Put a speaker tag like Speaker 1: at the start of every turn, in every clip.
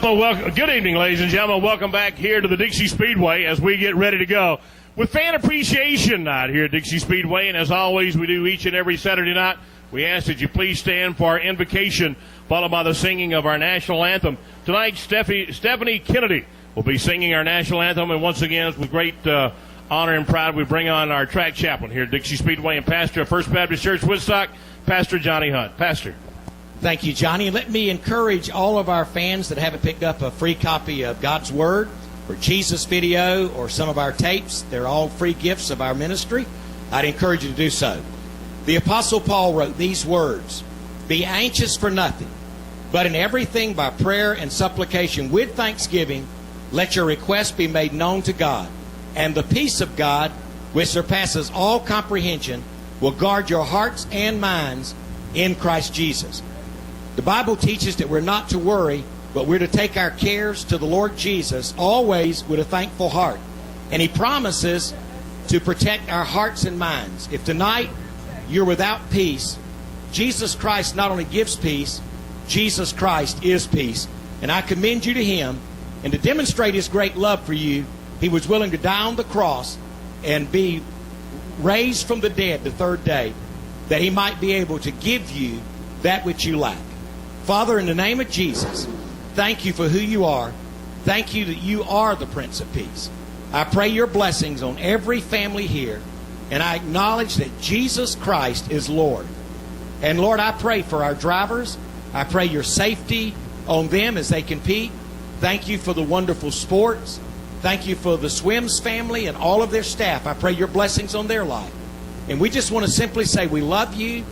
Speaker 1: gentlemen, good evening, ladies and gentlemen. Welcome back here to the Dixie Speedway as we get ready to go with Fan Appreciation Night here at Dixie Speedway. And as always, we do each and every Saturday night. We ask that you please stand for our invocation, followed by the singing of our national anthem. Tonight, Stephanie Kennedy will be singing our national anthem. And once again, it's with great honor and pride we bring on our track chaplain here at Dixie Speedway and pastor of First Baptist Church, Woodstock, Pastor Johnny Hunt. Pastor.
Speaker 2: Thank you, Johnny. Let me encourage all of our fans that haven't picked up a free copy of God's Word or Jesus video or some of our tapes. They're all free gifts of our ministry. I'd encourage you to do so. The Apostle Paul wrote these words, "Be anxious for nothing, but in everything by prayer and supplication with thanksgiving, let your requests be made known to God. And the peace of God, which surpasses all comprehension, will guard your hearts and minds in Christ Jesus." The Bible teaches that we're not to worry, but we're to take our cares to the Lord Jesus, always with a thankful heart. And He promises to protect our hearts and minds. If tonight you're without peace, Jesus Christ not only gives peace, Jesus Christ is peace. And I commend you to Him. And to demonstrate His great love for you, He was willing to die on the cross and be raised from the dead the third day, that He might be able to give you that which you lack. Father, in the name of Jesus, thank you for who you are. Thank you that you are the Prince of Peace. I pray your blessings on every family here, and I acknowledge that Jesus Christ is Lord. And Lord, I pray for our drivers. I pray your safety on them as they compete. Thank you for the wonderful sports. Thank you for the Swims family and all of their staff. I pray your blessings on their life. And we just want to simply say we love you.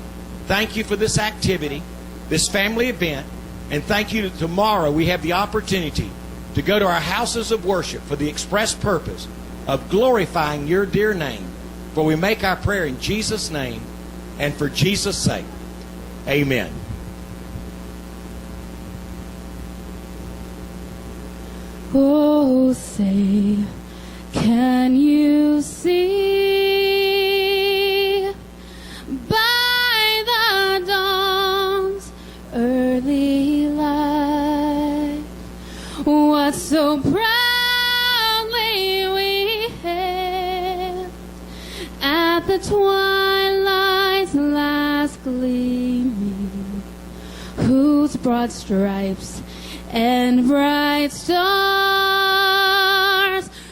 Speaker 2: Thank you for this activity, this family event, and thank you that tomorrow we have the opportunity to go to our houses of worship for the express purpose of glorifying your dear name. For we make our prayer in Jesus' name and for Jesus' sake. Amen.
Speaker 3: Oh, say, can you see by the dawn's early light what so proudly we hailed at the twilight's last gleaming, whose broad stripes and bright stars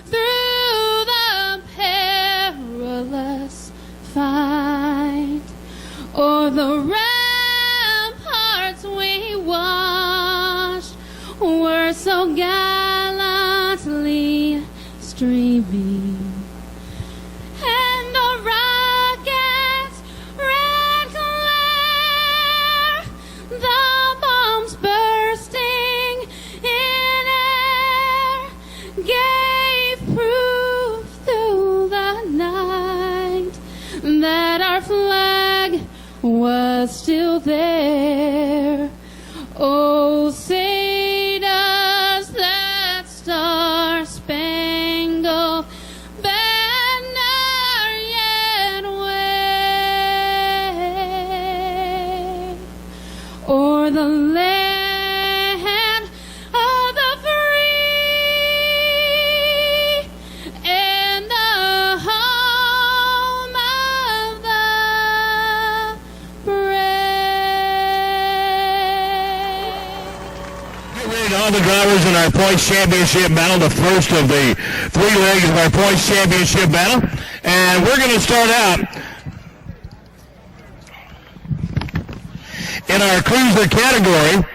Speaker 3: through the perilous fight o'er the ramparts we watched were so gallantly streaming, and the rockets red glare, the bombs bursting in air, gave proof through the night that our flag was still there. Oh, say does that star-spangled banner yet wave o'er the land of the free and the home of the brave.
Speaker 1: Get ready to all the drivers in our points championship battle, the first of the three legs of our points championship battle. And we're going to start out in our cruiser category,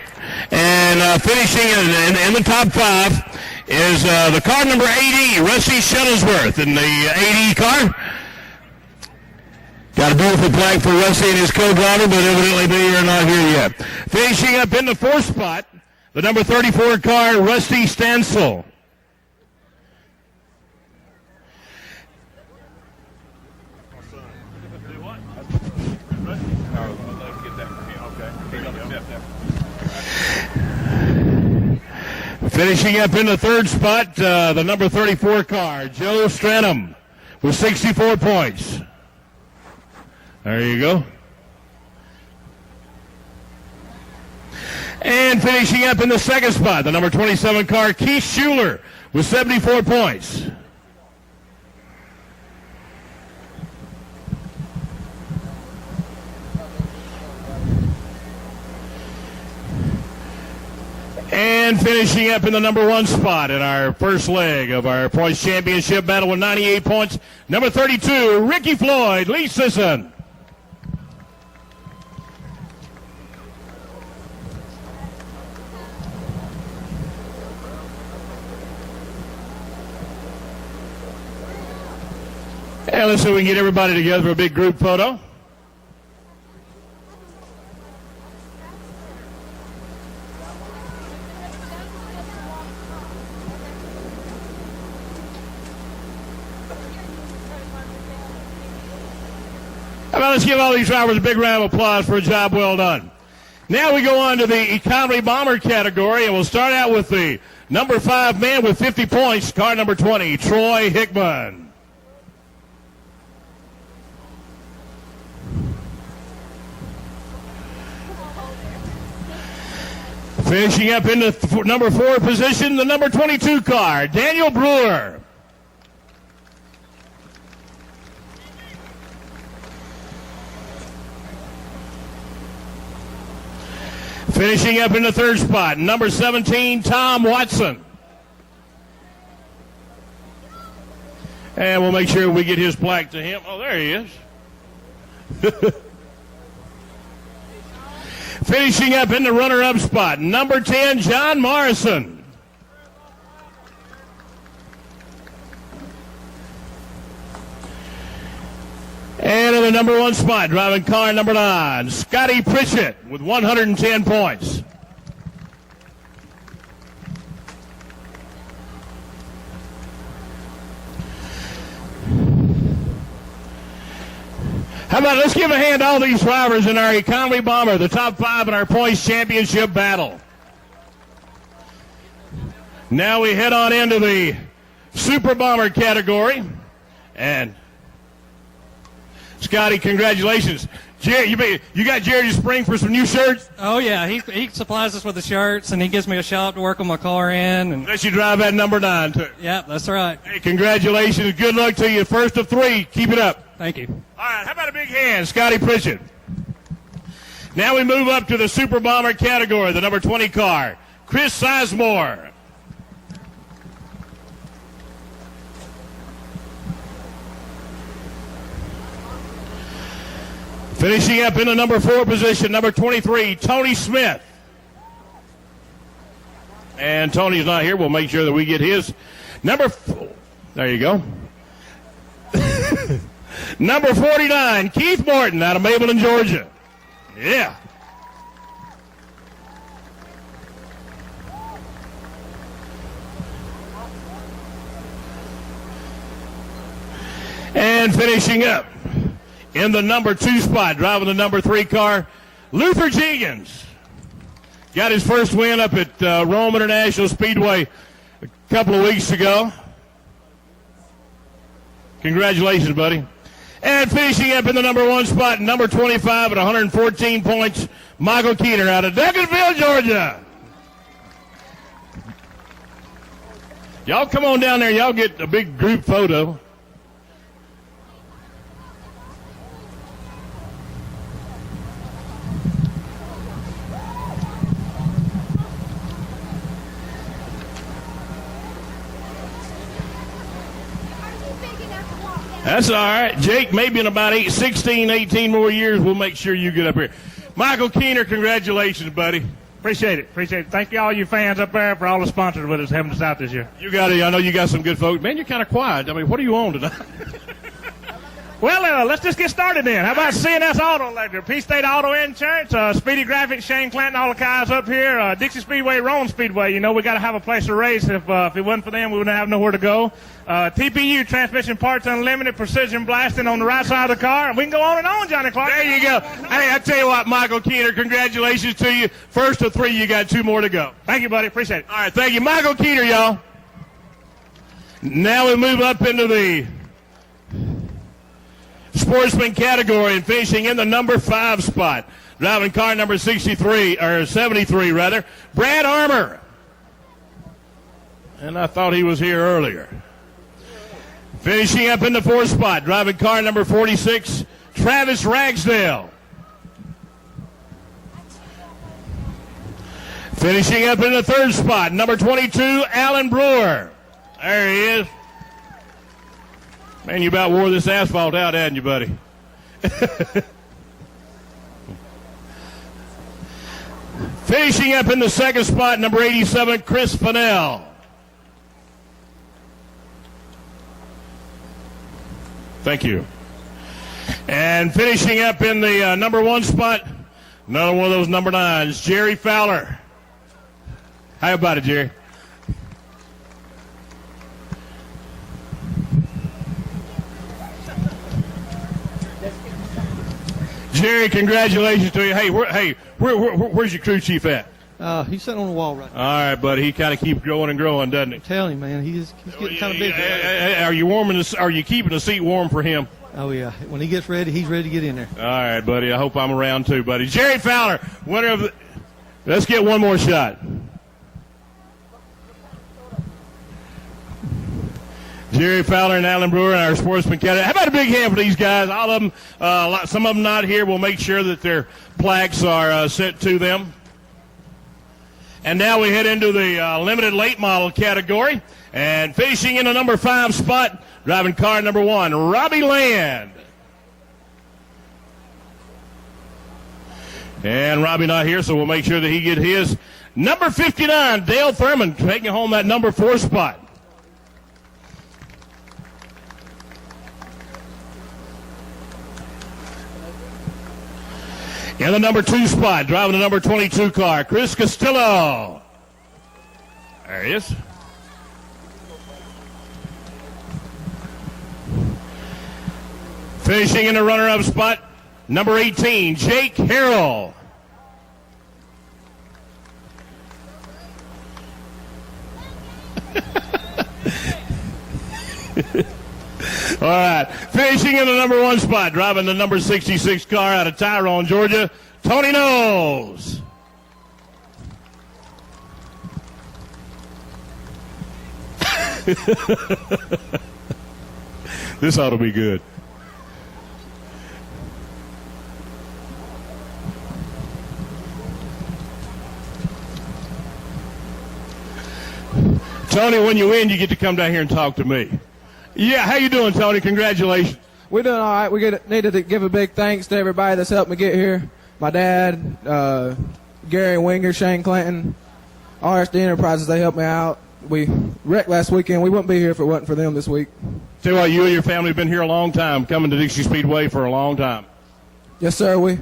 Speaker 1: and finishing in the top five is the car number 80, Rusty Shuttlesworth in the 80 car. Got a beautiful flag for Rusty and his co-driver, but evidently they are not here yet. Finishing up in the fourth spot, the number 34 car, Rusty Stansel. Finishing up in the third spot, the number 34 car, Joe Stranham, with 64 points. There you go. And finishing up in the second spot, the number 27 car, Keith Schuler, with 74 points. And finishing up in the number 1 spot in our first leg of our points championship battle with 98 points, number 32, Ricky Floyd, Lee Sisson. And let's see if we can get everybody together for a big group photo. How about let's give all these drivers a big round of applause for a job well done. Now we go on to the economy bomber category, and we'll start out with the number 5 man with 50 points, car number 20, Troy Hickman. Finishing up in the number 4 position, the number 22 car, Daniel Brewer. Finishing up in the 3rd spot, number 17, Tom Watson. And we'll make sure we get his plaque to him. Oh, there he is. Finishing up in the runner-up spot, number 10, John Morrison. And in the number 1 spot, driving car number 9, Scotty Pritchett with 110 points. How about let's give a hand to all these drivers in our economy bomber, the top 5 in our points championship battle. Now we head on into the super bomber category. And Scotty, congratulations. Jerry, you got Jerry to spring for some new shirts?
Speaker 4: Oh, yeah. He supplies us with the shirts, and he gives me a shop to work on my car in. And
Speaker 1: Let you drive that number 9, too.
Speaker 4: yeah, that's right.
Speaker 1: Hey, congratulations. Good luck to you. First of 3. Keep it up.
Speaker 4: Thank you.
Speaker 1: All right, how about a big hand, Scotty Pritchett? Now we move up to the Super Bomber category, the number 20 car, Chris Sizemore. Finishing up in the number 4 position, number 23, Tony Smith. And Tony's not here. We'll make sure that we get his. There you go. Number 49, Keith Morton out of Mableton, Georgia. Yeah. And finishing up in the number 2 spot, driving the number 3 car, Luther Jenkins. Got his first win up at Rome International Speedway a couple of weeks ago. Congratulations, buddy. And finishing up in the number 1 spot, number 25 at 114 points, Michael Keener out of Duncanville, Georgia. Y'all come on down there. Y'all get a big group photo. That's all right. Jake, maybe in about 18 more years, we'll make sure you get up here. Michael Keener, congratulations, buddy.
Speaker 5: Appreciate it. Thank you, all you fans up there, for all the sponsors with us having us out this year.
Speaker 1: You got it. I know you got some good folks. Man, you're kind of quiet. I mean, what are you on tonight?
Speaker 5: Well, let's just get started then. How about CNS Auto Electric, P-State Auto Insurance, Speedy Graphics, Shane Clanton, all the guys up here, Dixie Speedway, Rome Speedway. You know, we got to have a place to race. If it wasn't for them, we wouldn't have nowhere to go. TPU, Transmission Parts Unlimited, Precision Blasting on the right side of the car. And we can go on and on, Johnny Clark.
Speaker 1: There you go. Hey, I tell you what, Michael Keener, congratulations to you. First of 3, you got 2 more to go.
Speaker 5: Thank you, buddy. Appreciate it.
Speaker 1: All right, thank you. Michael Keener, y'all. Now we move up into the sportsman category and finishing in the number 5 spot. Driving car number 63, or 73 rather, Brad Armour. And I thought he was here earlier. Finishing up in the 4th spot, driving car number 46, Travis Ragsdale. Finishing up in the 3rd spot, number 22, Alan Brewer. There he is. Man, you about wore this asphalt out, hadn't you, buddy? Finishing up in the 2nd spot, number 87, Chris Fennell. Thank you. And finishing up in the number 1 spot, another one of those number 9s, Jerry Fowler. How about it, Jerry? Jerry, congratulations to you. Hey, where's your crew chief at?
Speaker 6: He's sitting on the wall right now.
Speaker 1: All right, buddy. He kind of keeps growing and growing, doesn't he?
Speaker 6: Tell him, man. He's getting kind of big.
Speaker 1: Are you Are you keeping the seat warm for him?
Speaker 6: Oh, yeah. When he gets ready, he's ready to get in there.
Speaker 1: All right, buddy. I hope I'm around too, buddy. Jerry Fowler, winner of the... Let's get one more shot. Jerry Fowler and Alan Brewer and our sportsman cadet. How about a big hand for these guys? All of them, some of them not here. We'll make sure that their plaques are sent to them. And now we head into the limited late model category. And finishing in the number 5 spot, driving car number 1, Robbie Land. And Robbie not here, so we'll make sure that he get his. Number 59, Dale Thurman, taking home that number 4 spot. In the number 2 spot, driving the number 22 car, Chris Castillo. There he is. Finishing in the runner-up spot, number 18, Jake Harrell. All right. Finishing in the number 1 spot, driving the number 66 car out of Tyrone, Georgia, Tony Knowles. This ought to be good. Tony, when you win, you get to come down here and talk to me. Yeah, how you doing, Tony? Congratulations.
Speaker 7: We're doing all right. We needed to give a big thanks to everybody that's helped me get here. My dad, Gary Winger, Shane Clanton, RSD Enterprises, they helped me out. We wrecked last weekend. We wouldn't be here if it wasn't for them this week.
Speaker 1: Tell you what, you and your family have been here a long time, coming to Dixie Speedway for a long time.
Speaker 7: Yes, sir.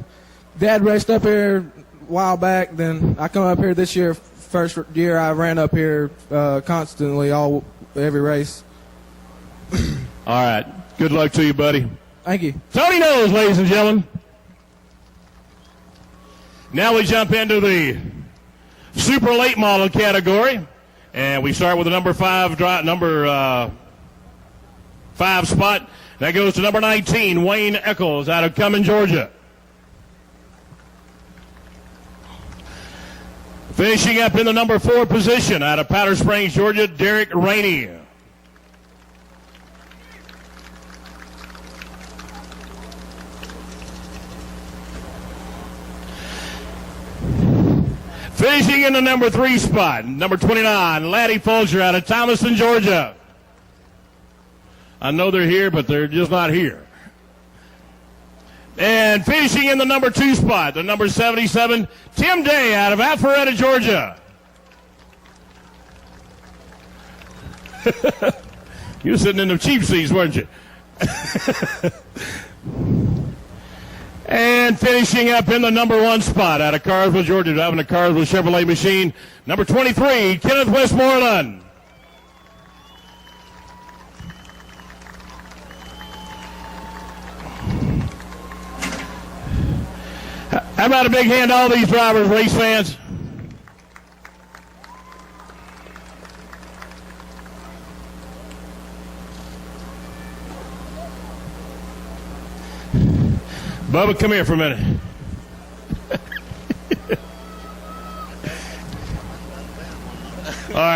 Speaker 7: Dad raced up here a while back. Then I come up here this year. First year I ran up here constantly, every race.
Speaker 1: All right. Good luck to you, buddy.
Speaker 7: Thank you.
Speaker 1: Tony Knowles, ladies and gentlemen. Now we jump into the super late model category, and we start with the number 5 spot. That goes to number 19, Wayne Eccles out of Cumming, Georgia. Finishing up in the number 4 position out of Powder Springs, Georgia, Derek Rainey. Finishing in the number 3 spot, number 29, Laddie Folger out of Thomaston, Georgia. I know they're here, but they're just not here. And finishing in the number 2 spot, the number 77, Tim Day out of Alpharetta, Georgia. You were sitting in the cheap seats, weren't you? And finishing up in the number 1 spot out of Carswell, Georgia, driving a Carswell Chevrolet machine, number 23, Kenneth Westmoreland. How about a big hand to all these drivers, race fans? Bubba, come here for a minute.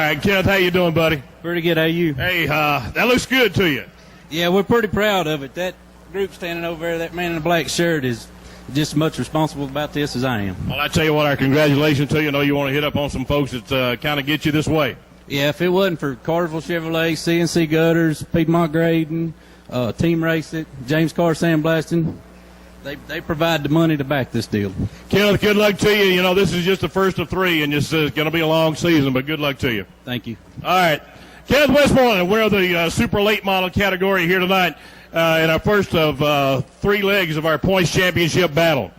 Speaker 1: right, Kenneth, how you doing, buddy?
Speaker 8: Pretty good. How you?
Speaker 1: Hey, that looks good to you.
Speaker 8: Yeah, we're pretty proud of it. That group standing over there, that man in the black shirt, is just as much responsible about this as I am.
Speaker 1: Well, I tell you what, our congratulations to you. I know you want to hit up on some folks that kind of get you this way.
Speaker 8: Yeah, if it wasn't for Cartersville Chevrolet, CNC Gutters, Piedmont Grading, Team Race It, James Carr Sandblasting, they provide the money to back this deal.
Speaker 1: Kenneth, good luck to you. You know, this is just the first of three, and it's going to be a long season, but good luck to you.
Speaker 8: Thank you.
Speaker 1: All right. Kenneth Westmoreland, we're the super late model category here tonight in our first of 3 legs of our points championship battle.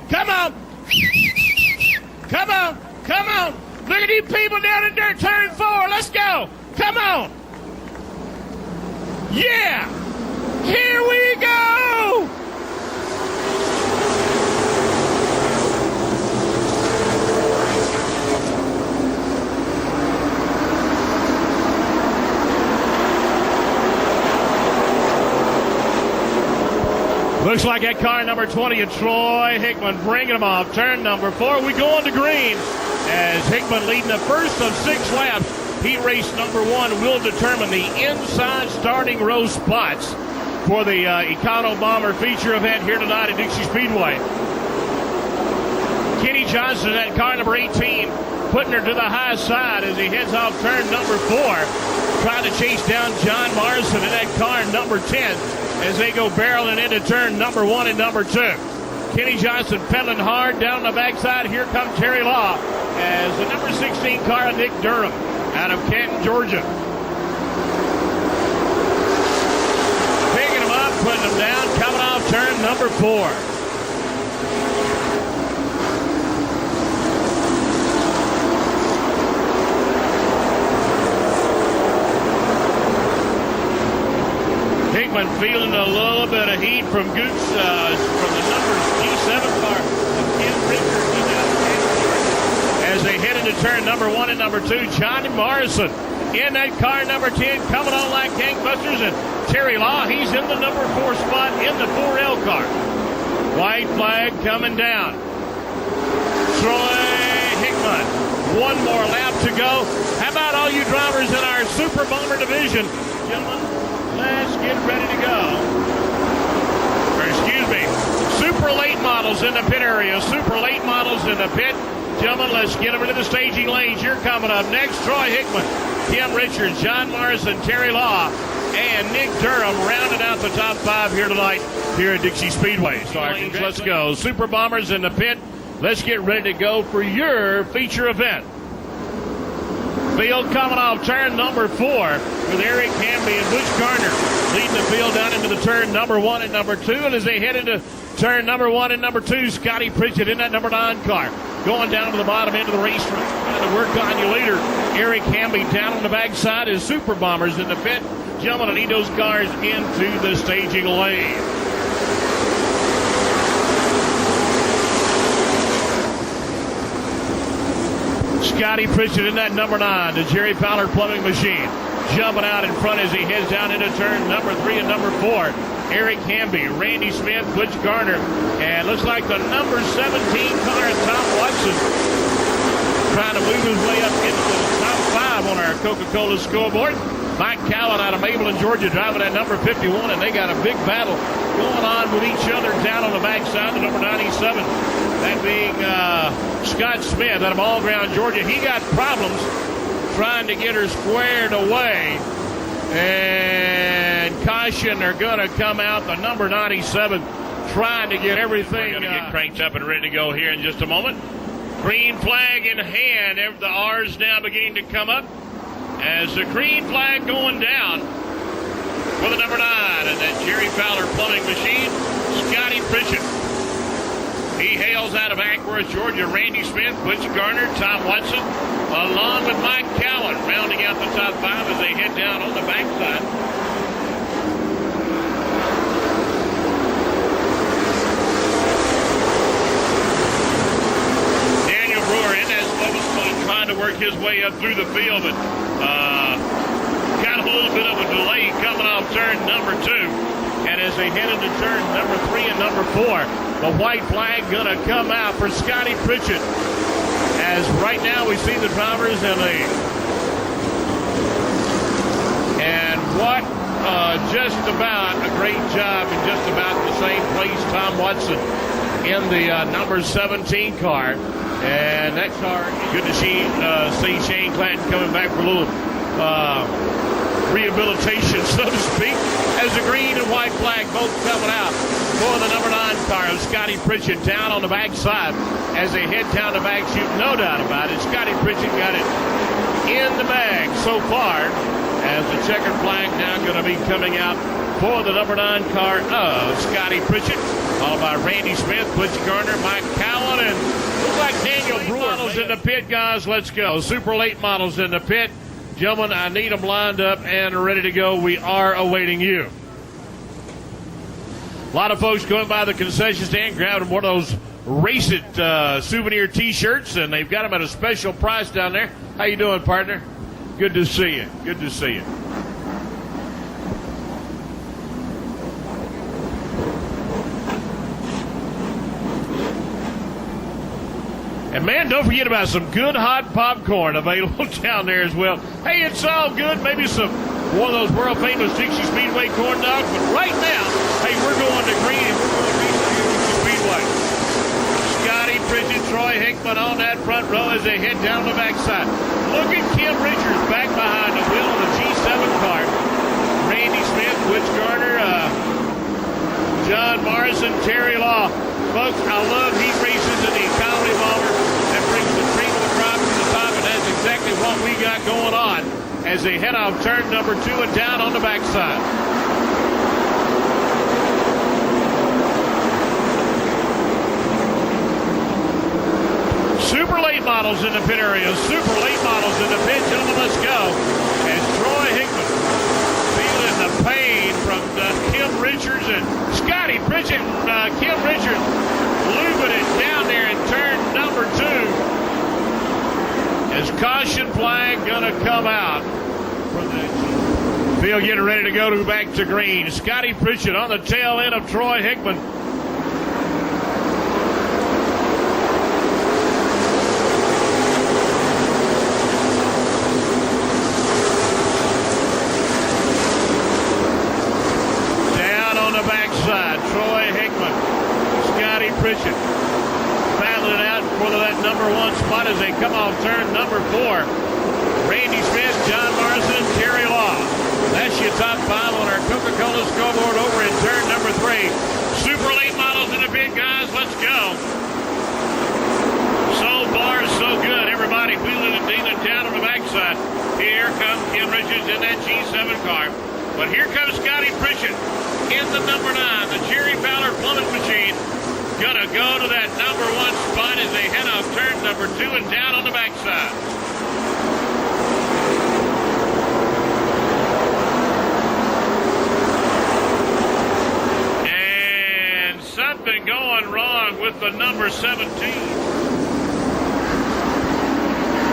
Speaker 1: Come on. Come on. Come on. Look at these people down in there, turn 4. Let's go. Come on. Yeah. Here we go. Looks like that car number 20 of Troy Hickman bringing them off. Turn number 4. We go on to green as Hickman leading the first of 6 laps. Heat race number 1 will determine the inside starting row spots for the Econo Bomber feature event here tonight at Dixie Speedway. Kenny Johnson, that car number 18, putting her to the high side as he heads off turn number 4. Trying to chase down John Morrison in that car number 10 as they go barreling into turn number 1 and number 2. Kenny Johnson pedaling hard down the backside. Here comes Terry Law as the number 16 car of Nick Durham out of Canton, Georgia. Picking them up, putting them down, coming off turn number 4. Hickman feeling a little bit of heat from Goots from the numbers G7 car of Ken Richards as they head into turn number 1 and number 2. Johnny Morrison in that car number 10 coming on like gangbusters, and Terry Law, he's in the number 4 spot in the 4L car. White flag coming down. Troy Hickman, 1 more lap to go. How about all you drivers in our Super Bomber division? Gentlemen, let's get ready to go. Or excuse me, super late models in the pit area. Super late models in the pit. Gentlemen, let's get them into the staging lanes. You're coming up next. Troy Hickman, Kim Richards, John Morrison, Terry Law, and Nick Durham rounding out the top 5 here tonight here at Dixie Speedway. So let's go. Super Bombers in the pit. Let's get ready to go for your feature event. Field coming off turn number 4 with Eric Hamby and Butch Garner leading the field down into the turn number 1 and number 2. And as they head into turn number 1 and number 2, Scotty Pritchett in that number 9 car going down to the bottom end of the racetrack. Trying to work on you later. Eric Hamby down on the backside as Super Bombers in the pit. Gentlemen, I need those cars into the staging lane. Scotty Pritchett in that number 9, the Jerry Fowler plumbing machine. Jumping out in front as he heads down into turn number 3 and number 4. Eric Hamby, Randy Smith, Butch Garner, and looks like the number 17 car, Tom Watson, trying to move his way up into the top 5 on our Coca-Cola scoreboard. Mike Cowan out of Mableton, Georgia, driving at number 51, and they got a big battle going on with each other down on the backside of number 97. That being Scott Smith out of All Ground, Georgia. He got problems trying to get her squared away. And caution are going to come out. The number 97 trying to get everything. We're going to get cranked up and ready to go here in just a moment. Green flag in hand. The R's now beginning to come up. As the green flag going down for the number 9 and that Jerry Fowler plumbing machine, Scotty Pritchett. He hails out of Ackworth, Georgia. Randy Smith, Butch Garner, Tom Watson, along with Mike Cowan, rounding out the top 5 as they head down on the backside. Daniel Brewer in that slow trying to work his way up through the field, but got a little bit of a delay coming off turn number 2. And And as they head into turn number 3 and number 4, the white flag going to come out for Scotty Pritchett. As right now we see the drivers in the... And what just about a great job in just about the same place, Tom Watson in the number 17 car. And that car, good to see Shane Clanton coming back for a little rehabilitation, so to speak, as the green and white flag both coming out for the number 9 car of Scotty Pritchett down on the backside as they head down the back chute. No doubt about it. Scotty Pritchett got it in the bag so far as the checkered flag now going to be coming out for the number 9 car of Scotty Pritchett, followed by Randy Smith, Butch Garner, Mike Cowan, and looks like Daniel Brewer. Models in the pit, guys. Let's go. Super late models in the pit. Gentlemen, I need them lined up and ready to go. We are awaiting you. A lot of folks going by the concession stand, grabbing one of those Race It souvenir T-shirts, and they've got them at a special price down there. How you doing, partner? Good to see you. Good to see you. And, man, don't forget about some good hot popcorn available down there as well. Hey, it's all good. Maybe one of those world-famous Dixie Speedway corn dogs. But right now, hey, we're going to green and we're going to be Dixie Speedway. Scotty Pritchett, Troy Hickman on that front row as they head down the backside. Look at Kim Richards back behind the wheel of the G7 car. Randy Smith, Butch Garner, John Morrison, Terry Law. Folks, I love heat races and the economy bomber that brings the cream of the crop to the top, and that's exactly what we got going on as they head off turn number 2 and down on the backside. Super late models in the pit area. Super late models in the pit. Gentlemen, let's go. As Troy Hickman feeling the pain from Kim Richards and Scotty Pritchett and Kim Richards lubing it down there in turn number 2. As caution flag going to come out for the field getting ready to go back to green. Scotty Pritchett on the tail end of Troy Hickman. Troy Hickman, Scotty Pritchett battling it out for that number 1 spot as they come off turn number 4. Randy Smith, John Morrison, and Terry Law. That's your top 5 on our Coca-Cola scoreboard over in turn number 3. Super late models in the pit, guys. Let's go. So far, so good. Everybody wheeling and dealing down on the backside. Here comes Kim Richards in that G7 car. But here comes Scotty Pritchett in the number 9, the Jerry Fowler plumbing machine. Gonna go to that number 1 spot as they head off turn number 2 and down on the backside. And something going wrong with the number 17.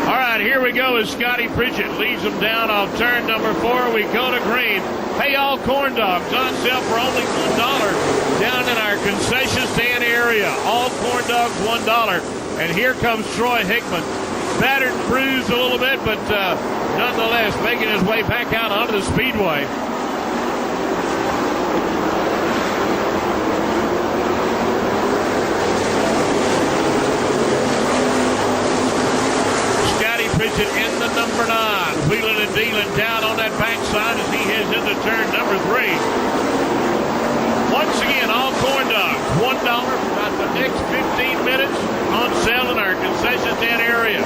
Speaker 1: All right, here we go as Scotty Pritchett leads them down off turn number 4. We go to green. Hey, all corn dogs on sale for only $1 down in our concession stand area. All corn dogs $1. And here comes Troy Hickman. Battered and bruised a little bit, but nonetheless making his way back out onto the speedway. Pritchett in the number 9, wheeling and dealing down on that backside as he heads into turn number 3. Once again, all corn dogs, $1 for about the next 15 minutes on sale in our concession stand area.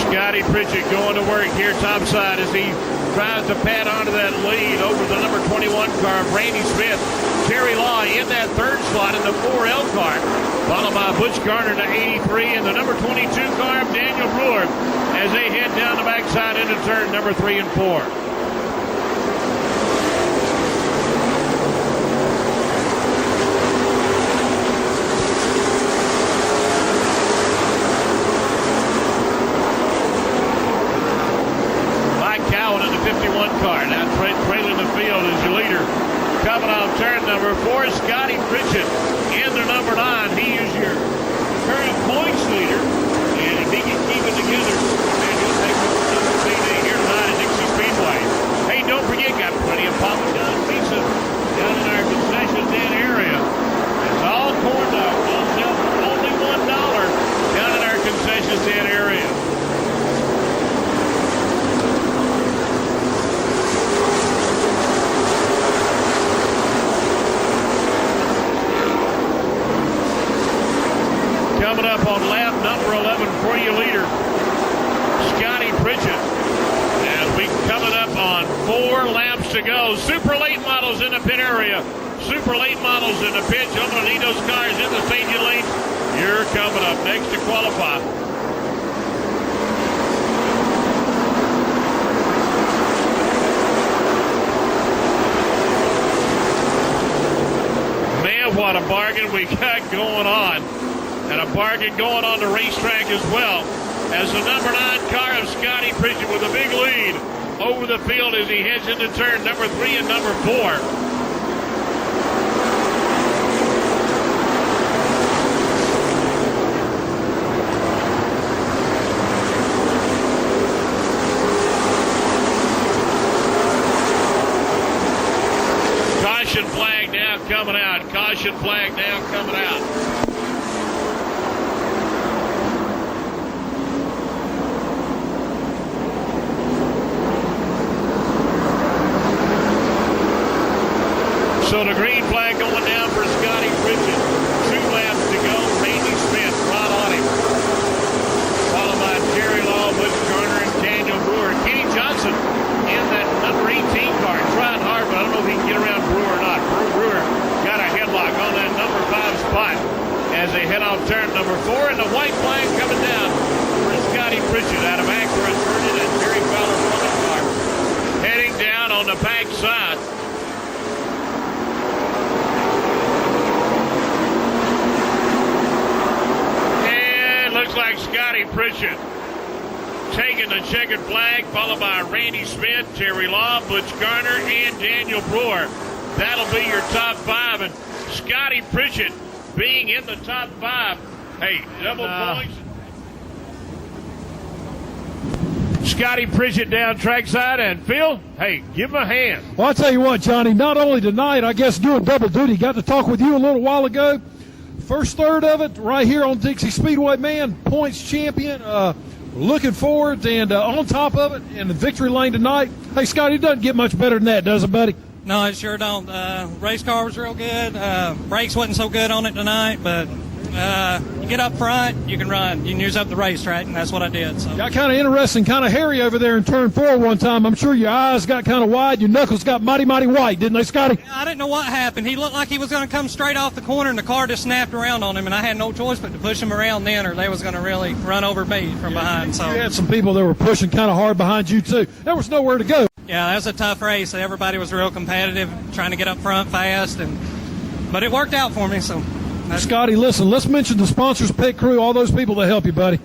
Speaker 1: Scotty Pritchett going to work here topside as he tries to pad onto that lead over the number 21 car of Randy Smith. Terry Law in that 3rd slot in the 4L car, followed by Butch Garner to 83 and the number 22 car of Daniel Brewer as they head down the backside into turn number 3 and 4. 4, Scotty Pritchett in the number 9. He is your current points leader, and if he can keep it together, man, he'll take the CD here tonight at Dixie Speedway. Hey, don't forget, got plenty of Papa John's pizza down in our concession stand area. It's all corn dogs on sale for only $1 down in our concession stand area. Coming up on lap number 11 for you leader, Scotty Pritchett. As we coming up on 4 laps to go. Super late models in the pit area. Super late models in the pit. You're going to need those cars in the staging lanes. You're coming up next to qualify. Man, what a bargain we got going on. And a bargain going on the racetrack as well, as the number 9 car of Scotty Pritchett with a big lead over the field as he heads into turn number 3 and number 4. Caution flag now coming out. Caution flag now coming out. So the green flag going down for Scotty Pritchett. 2 laps to go. Randy Smith right on him. Followed by Terry Law, Butch Garner, and Daniel Brewer. Kenny Johnson in that number 18 car. Trying hard, but I don't know if he can get around Brewer or not. Brewer got a headlock on that number 5 spot as they head off turn number 4. And the white flag coming down for Scotty Pritchett out of Acura and Vernon and Terry Fowler running car. Heading down on the back side. Looks like Scotty Pritchett taking the checkered flag, followed by Randy Smith, Terry Law, Butch Garner, and Daniel Brewer. That'll be your top 5. And Scotty Pritchett being in the top 5. Hey, double points. Scotty Pritchett down trackside, and Phil, hey, give him a hand.
Speaker 9: Well, I'll tell you what, Johnny, not only tonight, I guess doing double duty, got to talk with you a little while ago. First third of it right here on Dixie Speedway, man, points champion, looking forward, and on top of it in the victory lane tonight. Hey, Scotty, it doesn't get much better than that, does it, buddy?
Speaker 4: No, it sure don't. Race car was real good. Brakes wasn't so good on it tonight, but you get up front, you can run. You can use up the racetrack, and that's what I did. So.
Speaker 9: Got kind of interesting, kind of hairy over there in turn 4 one time. I'm sure your eyes got kind of wide, your knuckles got mighty, mighty white, didn't they, Scotty?
Speaker 4: I didn't know what happened. He looked like he was going to come straight off the corner, and the car just snapped around on him, and I had no choice but to push him around then, or they was going to really run over me from behind. So
Speaker 9: you had some people that were pushing kind of hard behind you, too. There was nowhere to go.
Speaker 4: Yeah, that was a tough race. Everybody was real competitive, trying to get up front fast, but it worked out for me. So,
Speaker 9: Scotty, listen, let's mention the sponsors, pit crew, all those people that help you, buddy.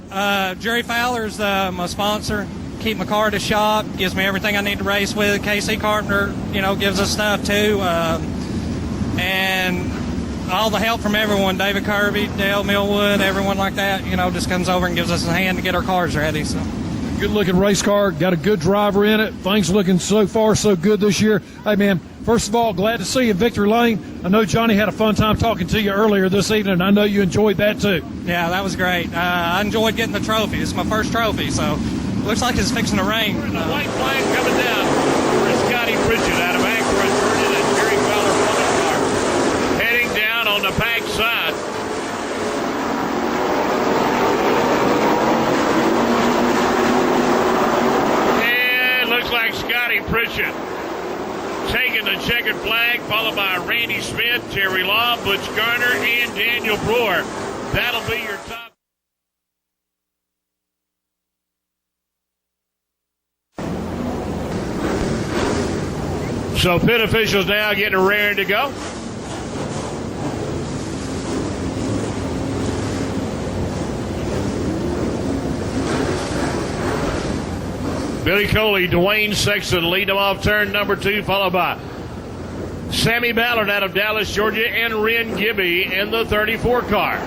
Speaker 4: Jerry Fowler's my sponsor. Keep my car at the shop, gives me everything I need to race with. KC Carpenter, gives us stuff too, and all the help from everyone. David Kirby, Dale Millwood, everyone like that. Just comes over and gives us a hand to get our cars ready. So.
Speaker 9: Good looking race car, got a good driver in it. Things looking so far so good this year. Hey man, first of all, glad to see you in victory lane. I know Johnny had a fun time talking to you earlier this evening, and I know you enjoyed that too.
Speaker 4: Yeah, that was great. I enjoyed getting the trophy. It's my first trophy, so looks like it's fixing to rain.
Speaker 1: The white flag coming down for Scotty Pritchett out of Acura and Vernon and Terry Fowler running car. Heading down on the back side. Looks like Scotty Pritchett taking the checkered flag, followed by Randy Smith, Terry Law, Butch Garner, and Daniel Brewer. That'll be your top. So pit officials now getting ready to go. Billy Coley, Dwayne Sexton lead them off turn number 2, followed by Sammy Ballard out of Dallas, Georgia, and Ren Gibby in the 34 car.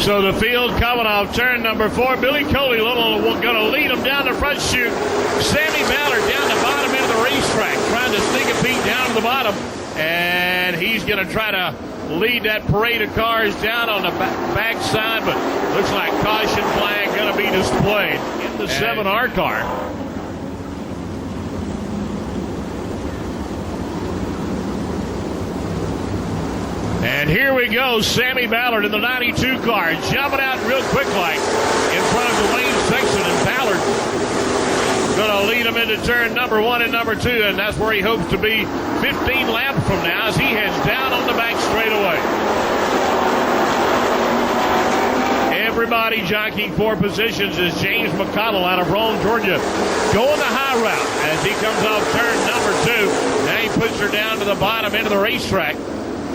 Speaker 1: So the field coming off turn number 4. Billy Coley going to lead him down the front chute. Sammy Ballard down the bottom end of the racetrack, trying to sneak a peek down to the bottom. And he's going to try to lead that parade of cars down on the back side, but looks like caution flag going to be displayed in the 7R car. And here we go, Sammy Ballard in the 92 car, jumping out real quick like in front of Dwayne Sexton, and Ballard going to lead him into turn number 1 and number 2, and that's where he hopes to be 15 laps from now as he heads down on the back straightaway. Everybody jockeying for positions is James McConnell out of Rome, Georgia, going the high route as he comes off turn number 2. Now he puts her down to the bottom end of the racetrack.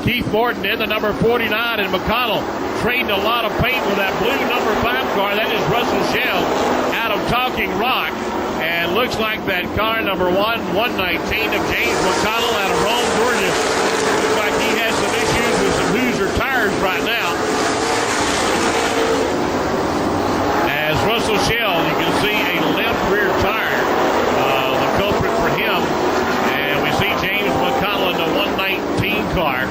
Speaker 1: Keith Morton in the number 49, and McConnell trading a lot of paint with that blue number 5 car. That is Russell Shell out of Talking Rock. And looks like that car number 119 of James McConnell out of Rome, Georgia. Looks like he has some issues with some Hoosier tires right now. As Russell Shell, you can see a left rear tire, the culprit for him. And we see James McConnell in the 119 car.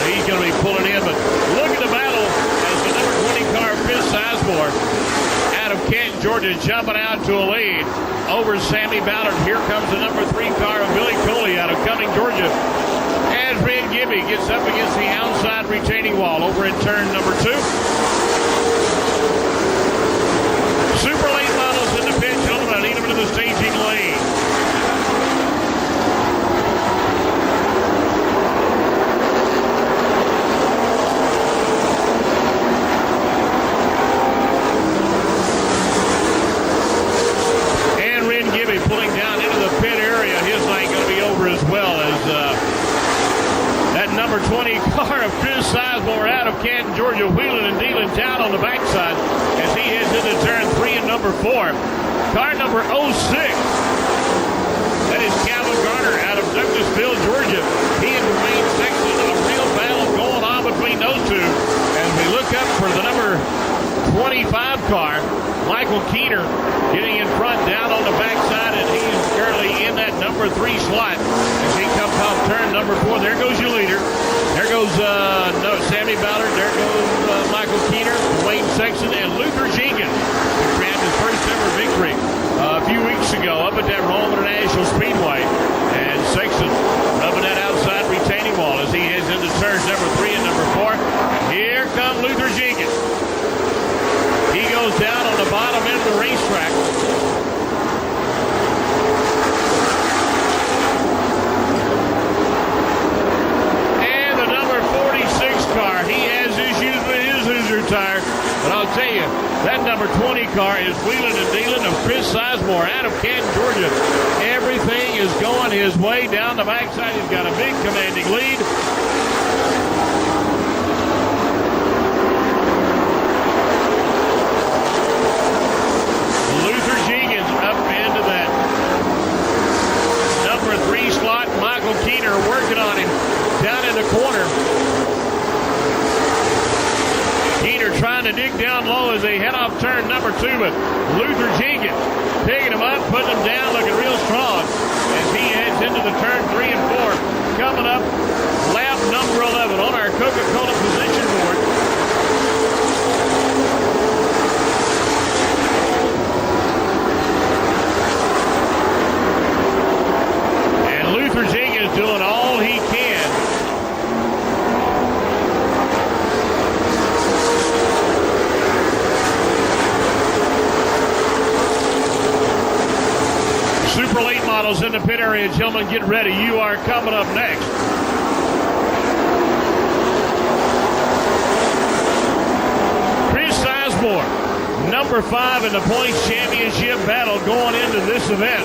Speaker 1: He's going to be pulling in, but look at the battle as the number 20 car, Chris Sizemore, out of Canton, Georgia, jumping out to a lead over Sammy Ballard. Here comes the number 3 car of Billy Coley out of Cumming, Georgia, as Ren Gibby gets up against the outside retaining wall over in turn number 2. Super late models in the pit, gentlemen. I need them into the staging lane. Pulling down into the pit area. His lane going to be over as well as that number 20 car of Chris Sizemore out of Canton, Georgia, wheeling and dealing down on the backside as he heads into turn 3 and number 4. Car number 06. That is Calvin Garner out of Douglasville, Georgia. He and Dwayne Sexton, a real battle going on between those two. As we look up for the number 25 car, Michael Keener getting in front down on the backside, and he is currently in that number 3 slot as he comes off turn number 4. There goes your leader. There goes Sammy Ballard. There goes Michael Keener, Dwayne Sexton, and Luther Jenkins, who grabbed his first ever victory a few weeks ago up at that Rome International Speedway. And Sexton rubbing that outside retaining wall as he heads into turns number 3 and number 4. And here comes Luther Jenkins. He goes down on the bottom end of the racetrack. And the number 46 car, he has issues with his Hoosier tire. But I'll tell you, that number 20 car is wheeling and dealing of Chris Sizemore out of Canton, Georgia. Everything is going his way down the backside. He's got a big commanding lead. Keener working on him down in the corner. Keener trying to dig down low as they head off turn number 2, but Luther Jenkins picking him up, putting him down, looking real strong as he heads into the turn 3 and 4. Coming up, lap number 11 on our Coca-Cola position board. Luther Jenkins doing all he can. Super late models in the pit area, gentlemen, get ready. You are coming up next. Chris Sizemore, number 5 in the points championship battle going into this event.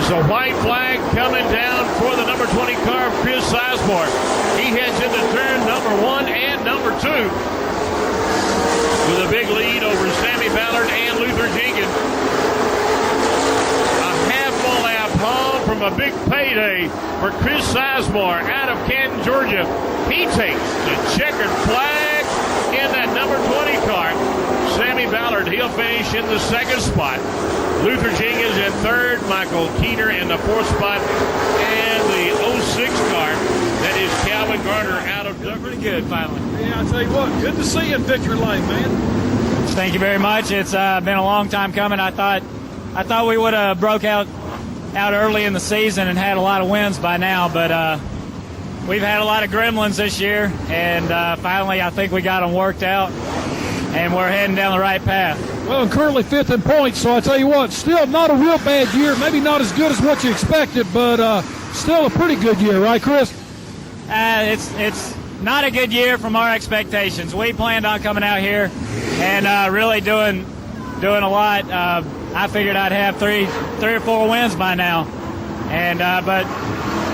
Speaker 1: is the white flag coming down for the number 20 car of Chris Sizemore. He heads into turn number 1 and number 2 with a big lead over Sammy Ballard and Luther Jenkins. A half-full lap home from a big payday for Chris Sizemore out of Canton, Georgia. He takes the checkered flag in that number 20 car. Sammy Ballard, he'll finish in the second spot. Luther Jenkins in third. Michael Keener in the fourth spot. And the 06 car, that is Calvin Garner out of Douglas.
Speaker 10: Pretty good, finally.
Speaker 9: Yeah, I tell you what, good to see you in victory lane, man.
Speaker 10: Thank you very much. It's been a long time coming. I thought we would have broke out early in the season and had a lot of wins by now, but we've had a lot of gremlins this year, and finally I think we got them worked out, and we're heading down the right path.
Speaker 9: Well, and currently 5th in points, so I tell you what, still not a real bad year. Maybe not as good as what you expected, but still a pretty good year, right, Chris?
Speaker 10: It's not a good year from our expectations. We planned on coming out here and really doing a lot. I figured I'd have three or four wins by now, and but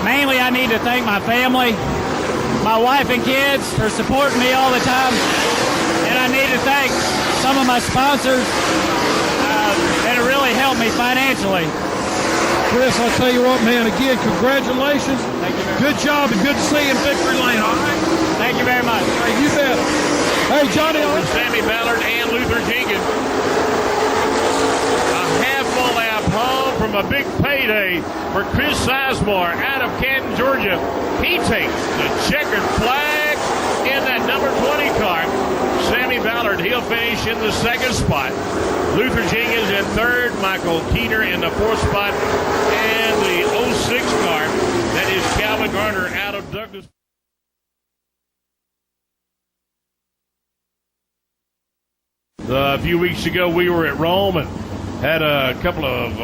Speaker 10: mainly I need to thank my family, my wife and kids for supporting me all the time, and I need to thank some of my sponsors that have really helped me financially.
Speaker 9: Chris, I'll tell you what, man, again, congratulations.
Speaker 10: Thank you very much.
Speaker 9: Good job and good to see you in victory lane, all right?
Speaker 10: Thank you very much.
Speaker 9: Hey, you bet. Hey, Johnny.
Speaker 1: For Sammy Ballard and Luther Jenkins. A half-full lap home from a big payday for Chris Sizemore out of Canton, Georgia. He takes the checkered flag in that number 20 car. Sammy Ballard, he'll finish in the second spot. Luther Jenkins in third. Michael Keener in the fourth spot. And the 06 car, that is Calvin Garner out of Douglas. A few weeks ago, we were at Rome and had a couple of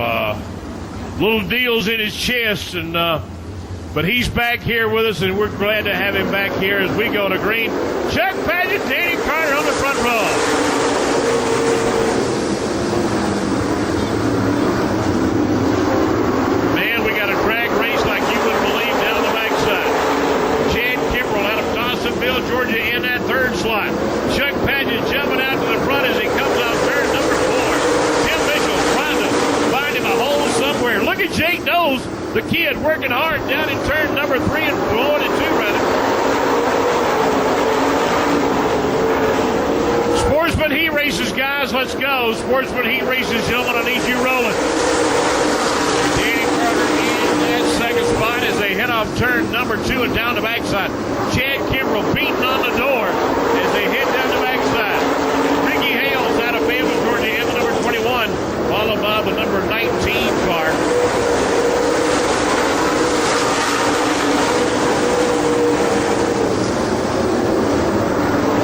Speaker 1: little deals in his chest, and but he's back here with us, and we're glad to have him back here as we go to green. Chuck Paget, Danny Carter on the front row. Man, we got a drag race like you wouldn't believe down the backside. Chad Kimbrell out of Dawsonville, Georgia, in that third slot. Chuck Paget jumping out to the front as he comes off turn number 4. Tim Mitchell trying to find him a hole somewhere. Look at Jake Knowles, the kid, working hard down in turn number 3 and going in 2, rather. Sportsman Heat Races, guys, let's go. Sportsman Heat Races, gentlemen, I need you rolling. Danny Carter in that second spot as they head off turn number 2 and down the backside. Chad Kimbrell beating on the door as they head down the backside. Ricky Hales out of Fayetteville, Georgia, in the number 21, followed by the number 19 car.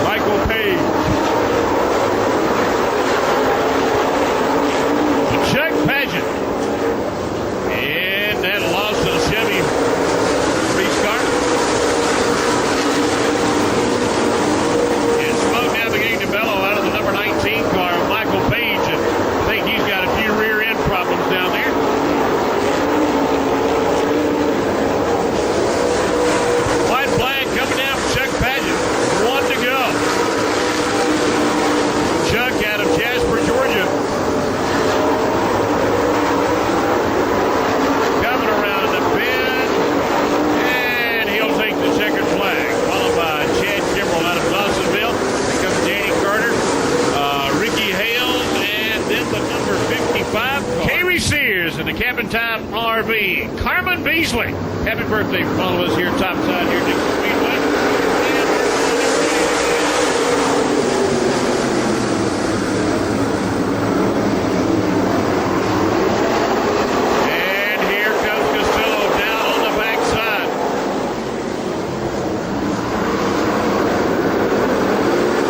Speaker 1: Michael Page. Chuck Paget. And that loss to the Chevy race car. And smoke now beginning to bellow out of the number 19 car, Michael Page. And I think he's got a few rear end problems down there. White flag coming down from Chuck Paget. 1 to go. Chuck out of Jasper, Georgia. Coming around the bend. And he'll take the checkered flag. Followed by Chad Kimbrell out of Dawsonville. Here comes Danny Carter. Ricky Hales. And then the number 55. Kaylee Sears in the Cabin Time RV. Carmen Beasley. Happy birthday from all of us here topside here at Dixie Speedway. And here comes Costello down on the backside.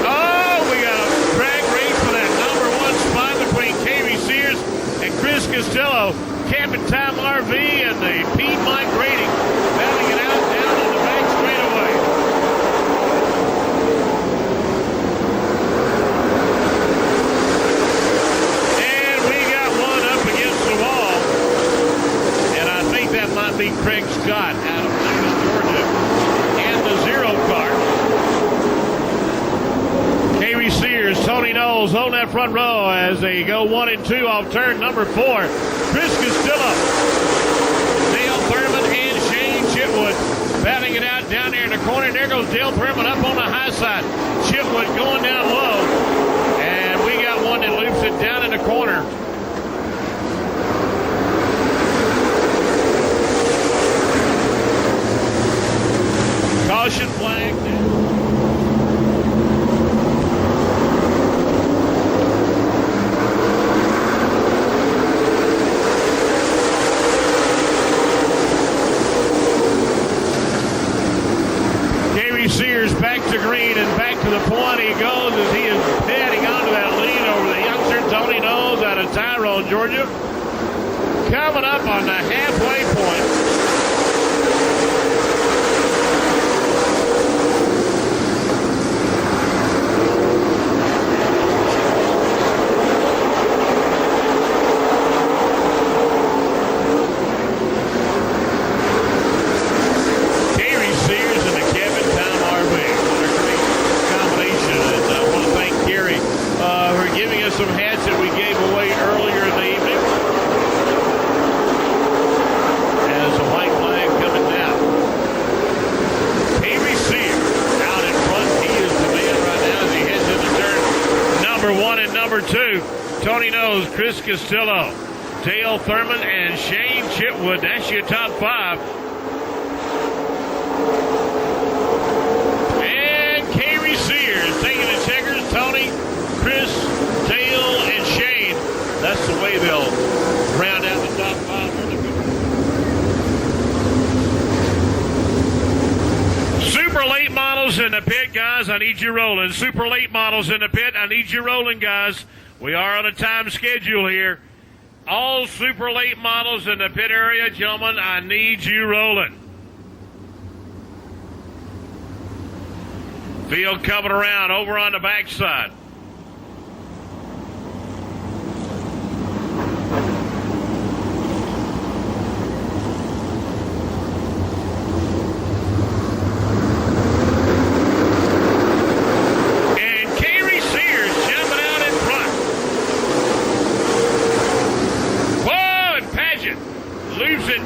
Speaker 1: Oh, we got a drag race for that number 1 spot between Kaylee Sears and Chris Costello. Cabin Time RV and the Piedmont Grading battling it out down on the back straight Rebels on that front row as they go 1 and 2 off turn number 4. Chris Castillo, Dale Thurman, and Shane Chitwood batting it out down there in the corner. There goes Dale Thurman up on the high side. Chitwood going down low. And we got one that loops it down in the corner. Caution flag. Sears back to green and back to the point he goes as he is heading onto that lead over the youngster Tony Knowles out of Tyrone, Georgia. Coming up on the halfway point. Some hats that we gave away earlier in the evening. As a white flag coming down. Avery Sears out in front. He is the man right now as he heads into turn number 1 and number 2. Tony Knowles, Chris Castillo, Dale Thurman, and Shane Chitwood. That's your top 5. And Avery Sears taking the checkers. Tony, Chris, Dale, and Shane. That's the way they'll round out the top 5. Super late models in the pit, guys. I need you rolling. Super late models in the pit. I need you rolling, guys. We are on a time schedule here. All super late models in the pit area, gentlemen, I need you rolling. Field coming around over on the backside.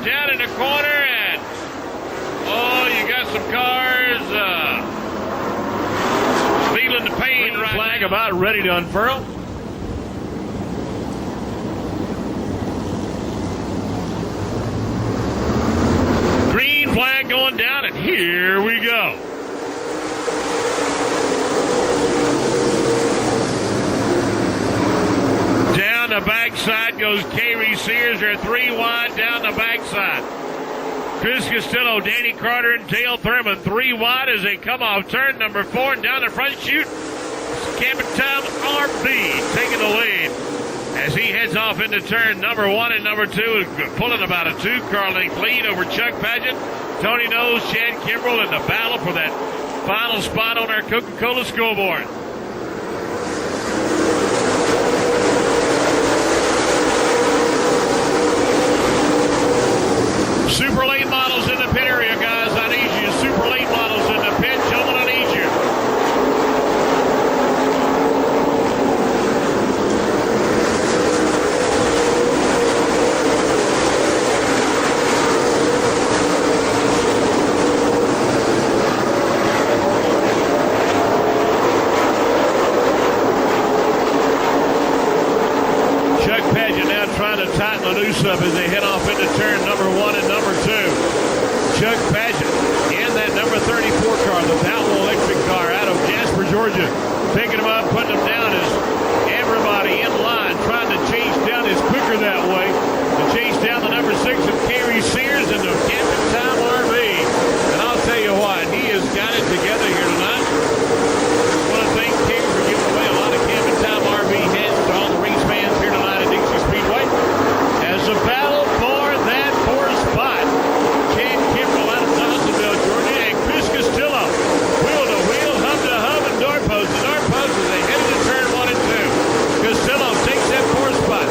Speaker 1: Down in the corner, and you got some cars feeling the pain right flag now. About ready to unfurl. Green flag going down, and here we go. Down the backside goes Kaylee Sears. They're 3 wide down the backside. Chris Castillo, Danny Carter, and Dale Thurman 3 wide as they come off turn number 4 and down the front chute. Camping Time RB taking the lead as he heads off into turn number 1 and number 2, pulling about a 2-car length lead over Chuck Paget, Tony Knowles, Chad Kimbrell in the battle for that final spot on our Coca-Cola scoreboard. Super late models in the pit area, guys. I need you. Super late models in the pit. Gentlemen, I need you. Chuck Paget now trying to tighten the noose up as they head off into turn number 1 and number 2. Chuck Paget in that number 34 car, the Powell electric car out of Jasper, Georgia, picking them up, putting them down as everybody in line trying to chase down is quicker that way. To chase down the number 6 of Kerry Sears into Captain Time RV. And I'll tell you what, he has got it together here tonight. I want to thank King for giving away a lot of Captain Time RV heads to all the race fans here tonight at Dixie Speedway. As a battle for that 4th spot, Chad Kimbrell out of Dawsonville, Georgia, and Chris Castillo, wheel to wheel, hub to hub, and doorpost to doorpost as they head into turn 1 and 2. Castillo takes that 4th spot.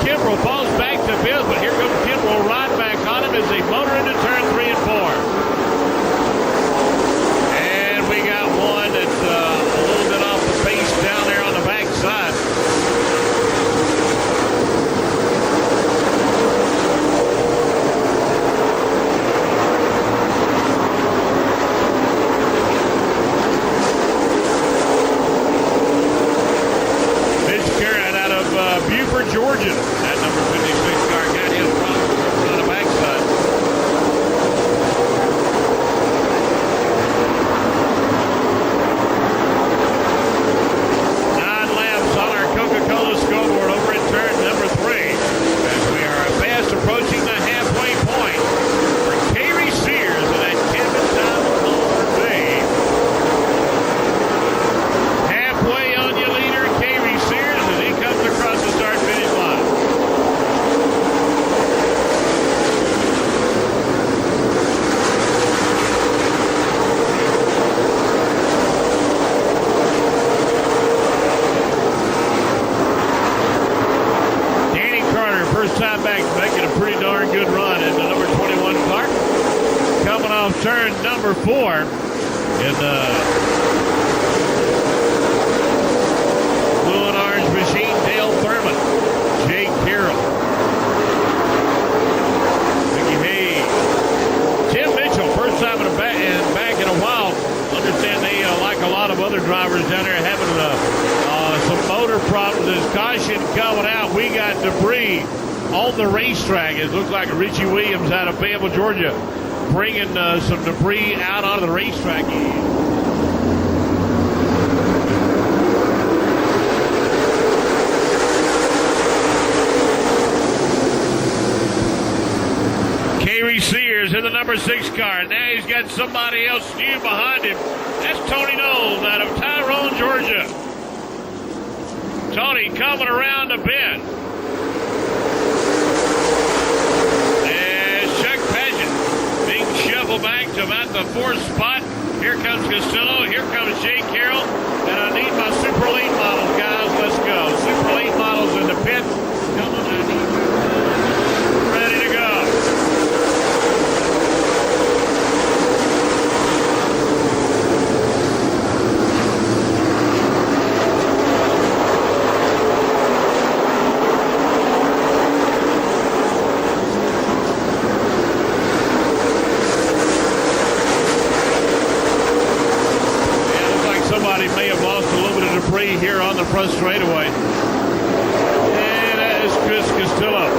Speaker 1: Kimbrell falls back to 5th, but here comes Kimbrell right back on him as they motor into turn 3 and 4. car in the blue and orange machine, Dale Thurman, Jake Carroll, Mickey Hayes, Tim Mitchell, first time back in a while. Understand they, like a lot of other drivers down there, having some motor problems. As caution coming out, we got debris on the racetrack. It looks like Richie Williams out of Fayetteville, Georgia, bringing some debris out onto the racetrack. Kerry Sears in the number 6 car. Now he's got somebody else new behind him. That's Tony Knowles out of Tyrone, Georgia. Tony coming around the bend. As Chuck Paget being shuffled back to about the 4th spot. Here comes Castillo. Here comes Jake Carroll. And I need my Super Late models, guys. Let's go. Super Late models in the pit. Come on, I need you. Ready to go. Somebody may have lost a little bit of debris here on the front straightaway. And that is Chris Castillo.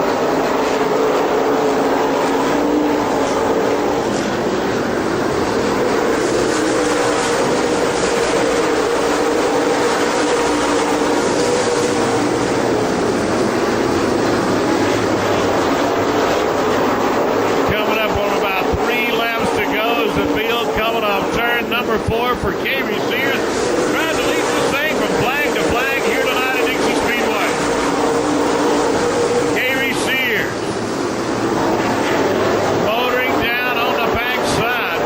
Speaker 1: Coming up on about 3 laps to go as the field coming off turn number 4 for Kerry Sears. Trying to lead this thing from flag to flag here tonight at Dixie Speedway. Kerry Sears motoring down on the backside.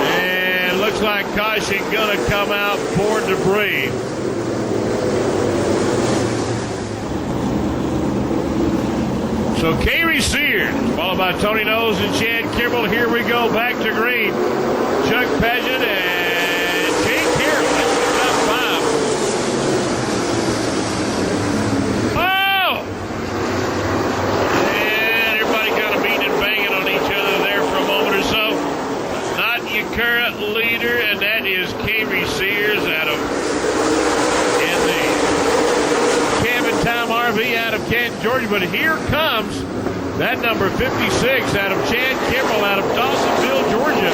Speaker 1: And looks like caution gonna come out for debris. So Kerry Sears, followed by Tony Knowles and Chad Kimball. Here we go, back to green. Chuck Paget and Jake Carroll. That's the top 5. Oh! And everybody kind of beating and banging on each other there for a moment or so. Not your current leader, and that is Kerry Sears out of in the Cabin Time RV out of Canton, Georgia. But here comes that number 56 out of Chad Kimball out of Dawsonville, Georgia.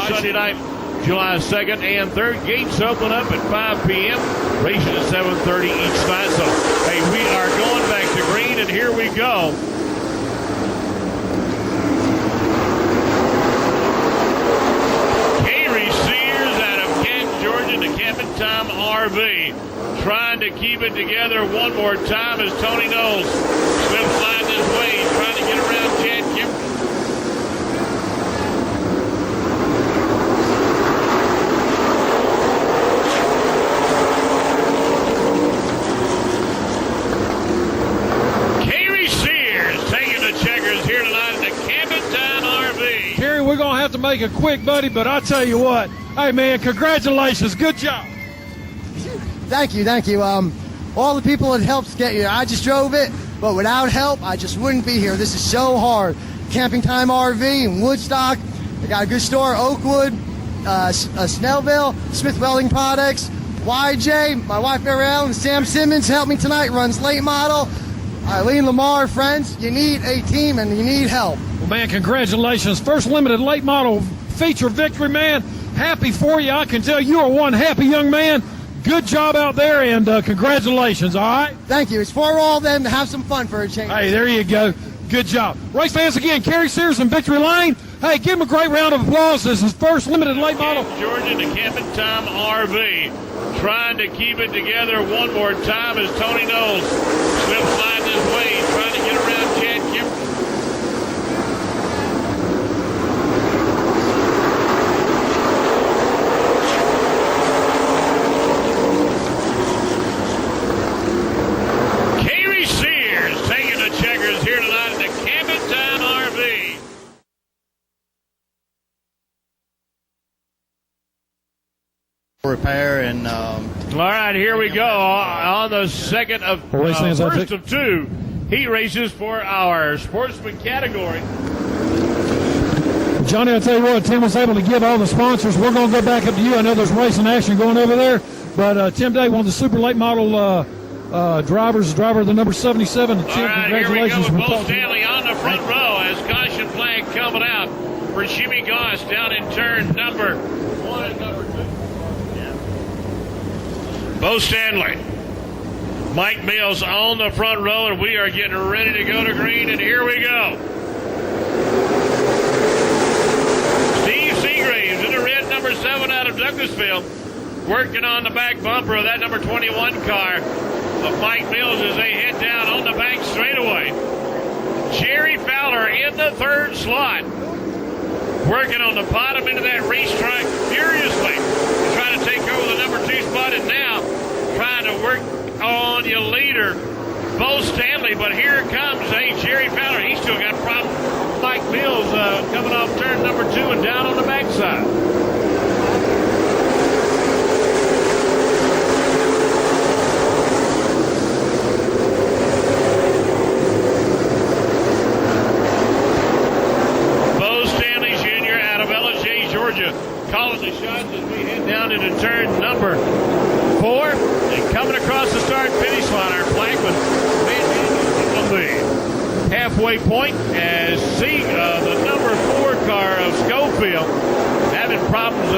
Speaker 1: Sunday night, July 2nd and 3rd. Gates open up at 5 p.m. Racing at 7:30 each night. So, hey, we are going back to green, and here we go. Kerry Sears out of Canton, Georgia, the Cabin Time RV. Trying to keep it together one more time as Tony Knowles slips sliding his way, trying to get around Chad Kimball. Kerry Sears taking the checkers here tonight in the Cabin Time RV.
Speaker 9: Kerry, we're going to have to make it quick, buddy, but I tell you what, hey, man, congratulations. Good job.
Speaker 11: Thank you. All the people that helped get here. I just drove it, but without help, I just wouldn't be here. This is so hard. Camping Time RV in Woodstock. They got a good store, Oakwood, Snellville, Smith Welding Products, YJ, my wife Mary Ellen, Sam Simmons helped me tonight, runs late model. Eileen Lamar, friends, you need a team and you need help.
Speaker 9: Well, man, congratulations. First limited late model feature victory, man. Happy for you. I can tell you are one happy young man. Good job out there, and congratulations, all right?
Speaker 11: Thank you. It's for all of them to have some fun for a change.
Speaker 9: Hey, there you go. Good job. Race fans, again, Kerry Sears in victory lane. Hey, give him a great round of applause. This is first limited late model.
Speaker 1: Georgia, the Camping Time RV, trying to keep it together one more time as Tony Knowles slip sliding his way, trying to get around Chad Kimball. Kerry Sears taking the checkers here tonight at the Camping Time RV.
Speaker 11: repair and.
Speaker 1: All right, here we go on the second of first of two heat races for our sportsman category.
Speaker 9: Johnny, I'll tell you what, Tim was able to give all the sponsors. We're going to go back up to you. I know there's racing action going over there, but Tim Day, one of the super late model drivers, driver of the number 77. Tim,
Speaker 1: all right,
Speaker 9: congratulations.
Speaker 1: Here we go with Bo Stanley on the front row as caution flag coming out for Jimmy Goss down in turn number 1 and number 2. Bo Stanley, Mike Mills on the front row, and we are getting ready to go to green, and here we go. Steve Seagraves in the red number 7 out of Douglasville, working on the back bumper of that number 21 car of Mike Mills as they head down on the back straightaway. Jerry Fowler in the third slot, working on the bottom end of that racetrack furiously, trying to take over the number 2 spot, and now trying to work on your leader, Bo Stanley. But here comes Jerry Fowler. He's still got problems. Mike Mills coming off turn number 2 and down on the backside. Calling the shots as we head down into turn number 4. And coming across the start-finish line, our flagman on the halfway point as the number 4 car of Schofield having problems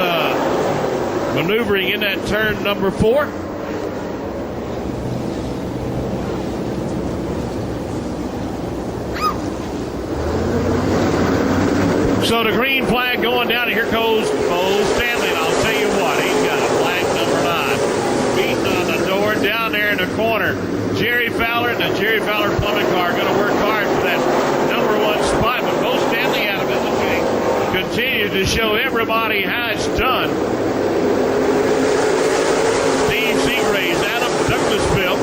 Speaker 1: maneuvering in that turn number 4. So the green flag going down, and here goes Bo Stanley. And I'll tell you what, he's got a flag number 9 beating on the door down there in the corner. Jerry Fowler and the Jerry Fowler plumbing car are going to work hard for that number 1 spot. But Bo Stanley out of Illinois continues to show everybody how it's done. Steve Seagraves out of Douglasville.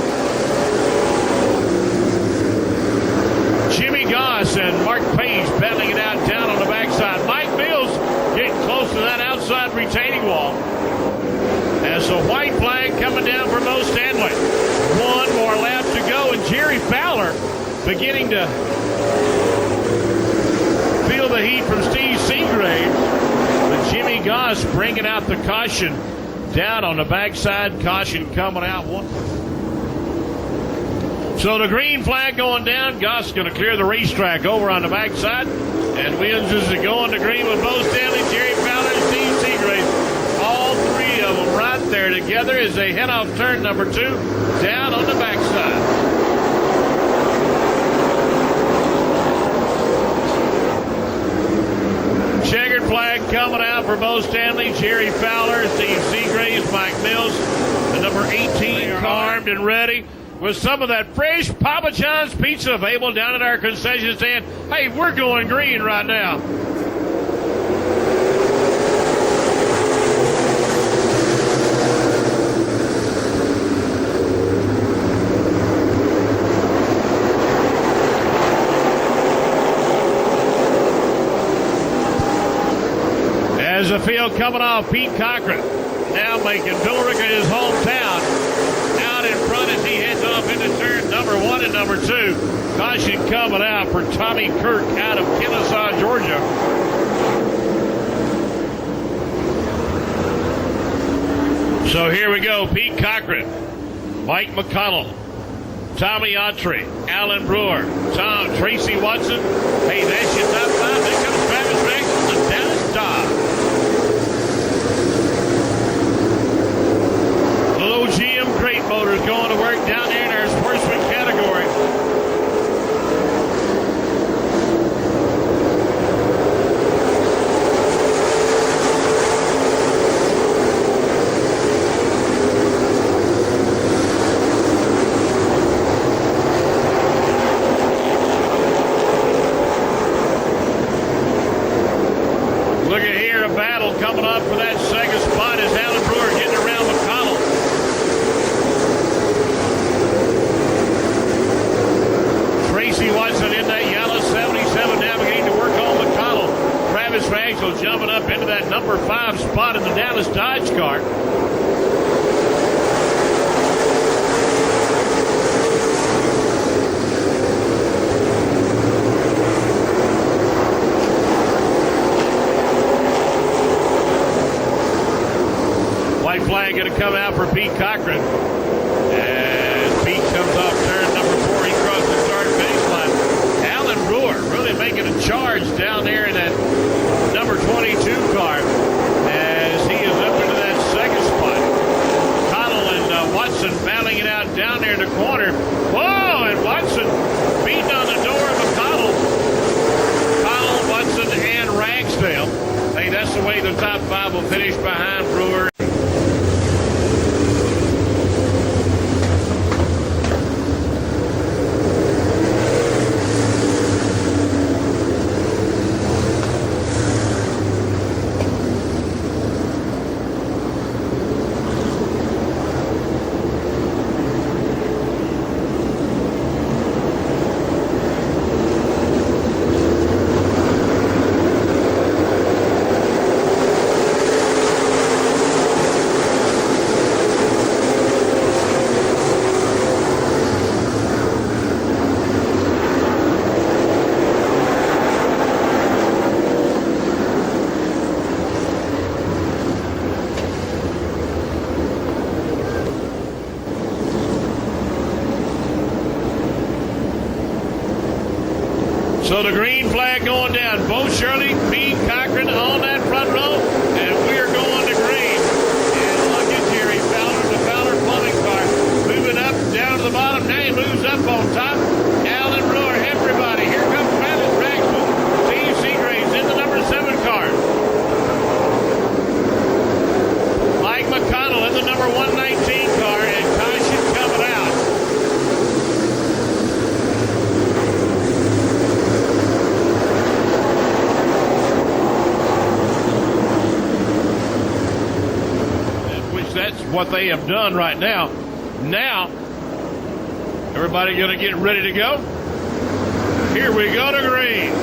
Speaker 1: Jimmy Goss and Mark Page battling it out down on the backside. Mike Mills getting close to that outside retaining wall. As the white flag coming down for Bo Stanley. 1 more lap to go, and Jerry Fowler beginning to feel the heat from Steve Seagraves. But Jimmy Goss bringing out the caution down on the backside. Caution coming out 1. So the green flag going down. Goss going to clear the racetrack over on the backside. And wins as they go on the green with Bo Stanley, Jerry Fowler, and Steve Seagraves. All 3 of them right there together as they head off turn number 2 down on the backside. Checkered flag coming out for Bo Stanley, Jerry Fowler, Steve Seagraves, Mike Mills, the number 18 armed and ready with some of that fresh Papa John's pizza available down at our concession stand. Hey, we're going green right now. As the field coming off, Pete Cochran now making Billerica his hometown. Out in front as he heads off into turn number 1 and number 2. Caution coming out for Tommy Kirk out of Kennesaw, Georgia. So here we go. Pete Cochran, Mike McConnell, Tommy Autry, Alan Brewer, Tracy Watson. Hey, that's your top 5. There comes Travis Maxson, the Dallas Dodge. Little GM Great Motors going to work down there in our sportsman category. Look at here, a battle coming up for that second spot as Alan Brewer getting around McConnell. Tracy Watson in that yellow 77 now beginning to work on McConnell. Travis Maxwell jumping up into that number 5 spot in the Dallas Dodge car. flag going to come out for Pete Cochran. As Pete comes off turn number 4, he crosses the start finish line. Alan Brewer really making a charge down there in that number 22 car as he is up into that second spot. Connell and Watson battling it out down there in the corner. Whoa, and Watson beating on the door of McConnell. Connell, Watson, and Ragsdale. Hey, that's the way the top 5 will finish behind Brewer. So the green flag going down. Bo Shirley, Pete Cochran on that front row, and we're going to green. And look at Jerry Fowler, the Fowler plumbing car, moving up, down to the bottom. Now he moves up on top. Alan Brewer, everybody. Here comes Travis Braxton. Steve Seagraves in the number 7 car. Mike McConnell in the number 119 car, and caution coming out. That's what they have done right now. Now, everybody going to get ready to go. Here we go to green.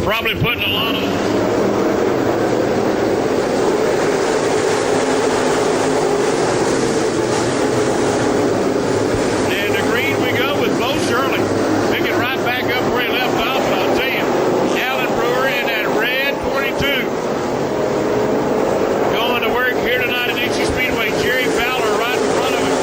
Speaker 1: Probably putting a lot of and the green we go with Bo Shirley. Picking right back up where he left off, and I'll tell you, Alan Brewer in that red 42. Going to work here tonight at Dixie Speedway. Jerry Fowler right in front of him.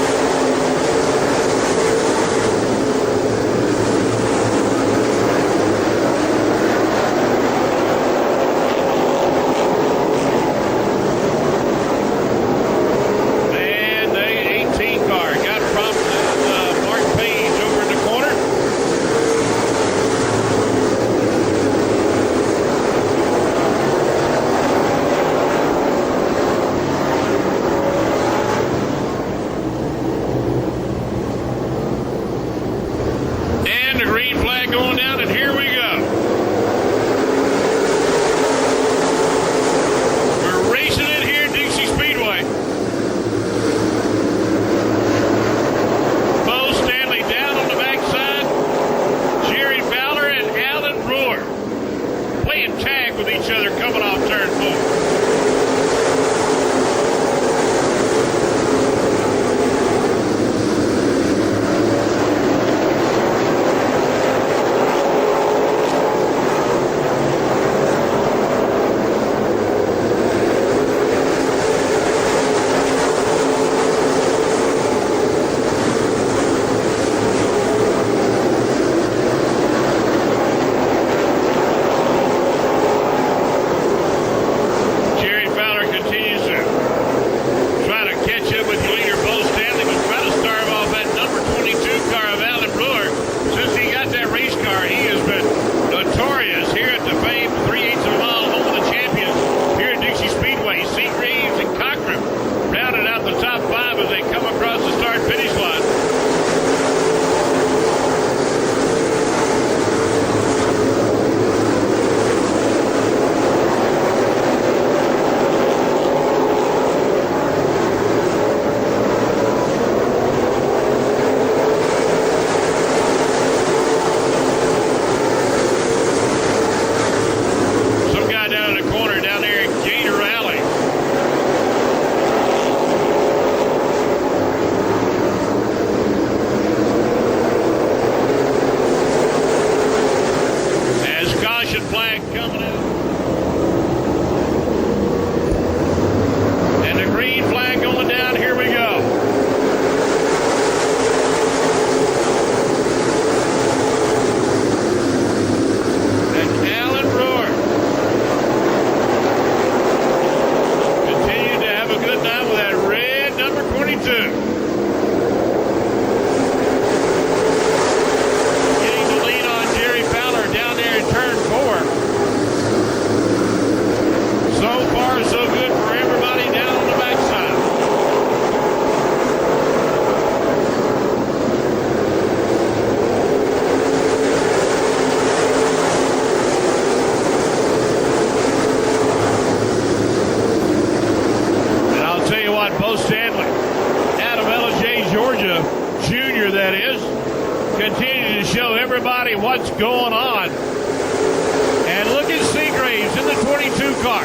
Speaker 1: everybody what's going on. And look at Seagraves in the 22 car.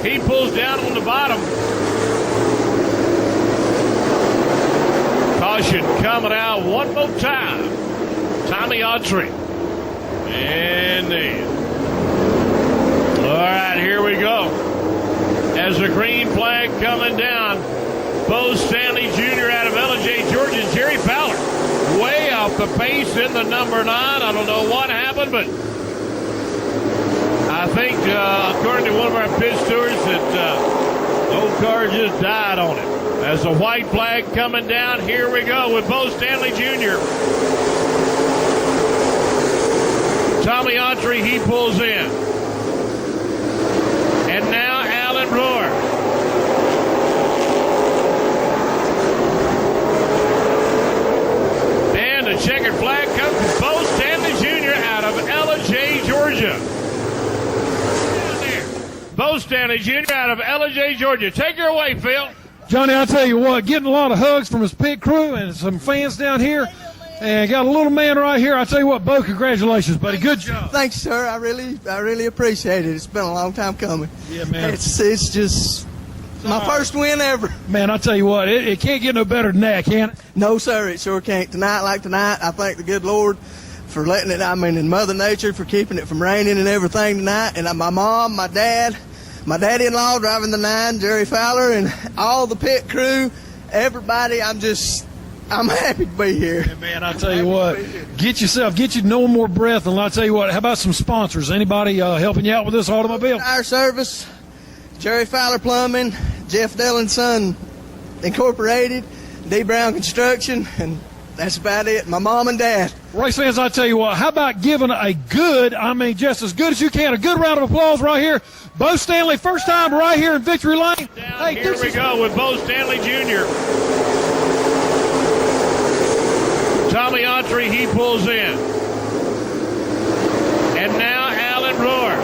Speaker 1: He pulls down on the bottom. Caution coming out one more time. Tommy Autry. And then. All right, here we go. As the green flag coming down, Bo Stanley Jr. out of LJ, Georgia, Jerry Fowler way off the pace in the number 9. I don't know what happened, but I think, according to one of our pit stewards, that old car just died on it. As the white flag coming down, here we go with Bo Stanley Jr. Tommy Autry, he pulls in. And now Alan Rohr. And the checkered flag comes from Bo Stanley Jr. out of LJ, Georgia. Bo Stanley Jr. out of LJ, Georgia. Take her away, Phil.
Speaker 9: Johnny, I'll tell you what, getting a lot of hugs from his pit crew and some fans down here. And got a little man right here. I tell you what, Bo, congratulations, buddy. Good job.
Speaker 11: Thanks, sir. I really appreciate it. It's been a long time coming.
Speaker 9: Yeah, man.
Speaker 11: It's just my first win ever.
Speaker 9: Man, I tell you what, it can't get no better than that, can it?
Speaker 11: No, sir, it sure can't. Tonight, I thank the good Lord for letting it, and Mother Nature for keeping it from raining and everything tonight. And my mom, my dad, my daddy-in-law driving the 9, Jerry Fowler, and all the pit crew, everybody, I'm happy to be here.
Speaker 9: Yeah, man, I tell you what, get you no more breath. And I'll tell you what, how about some sponsors? Anybody helping you out with this automobile?
Speaker 11: Tire Service, Jerry Fowler Plumbing, Jeff Dell & Son Incorporated, D. Brown Construction, and that's about it. My mom and dad.
Speaker 9: Race fans, I tell you what, how about giving a good, just as good as you can, a good round of applause right here. Bo Stanley, first time right here in Victory Lane.
Speaker 1: Hey, here we go with Bo Stanley Jr. Tommy Autry, he pulls in. And now Alan Rohr.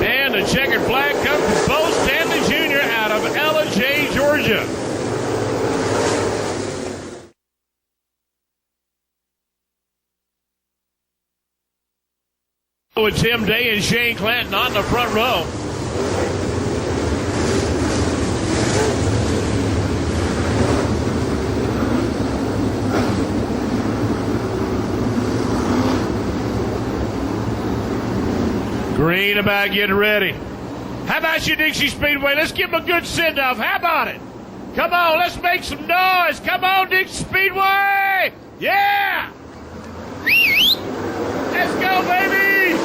Speaker 1: And the checkered flag comes from Bo Stanley Jr. out of LJ, Georgia. With Tim Day and Shane Clanton on the front row. Green about getting ready. How about you, Dixie Speedway? Let's give them a good send-off. How about it? Come on, let's make some noise. Come on, Dixie Speedway. Yeah. Let's go, baby.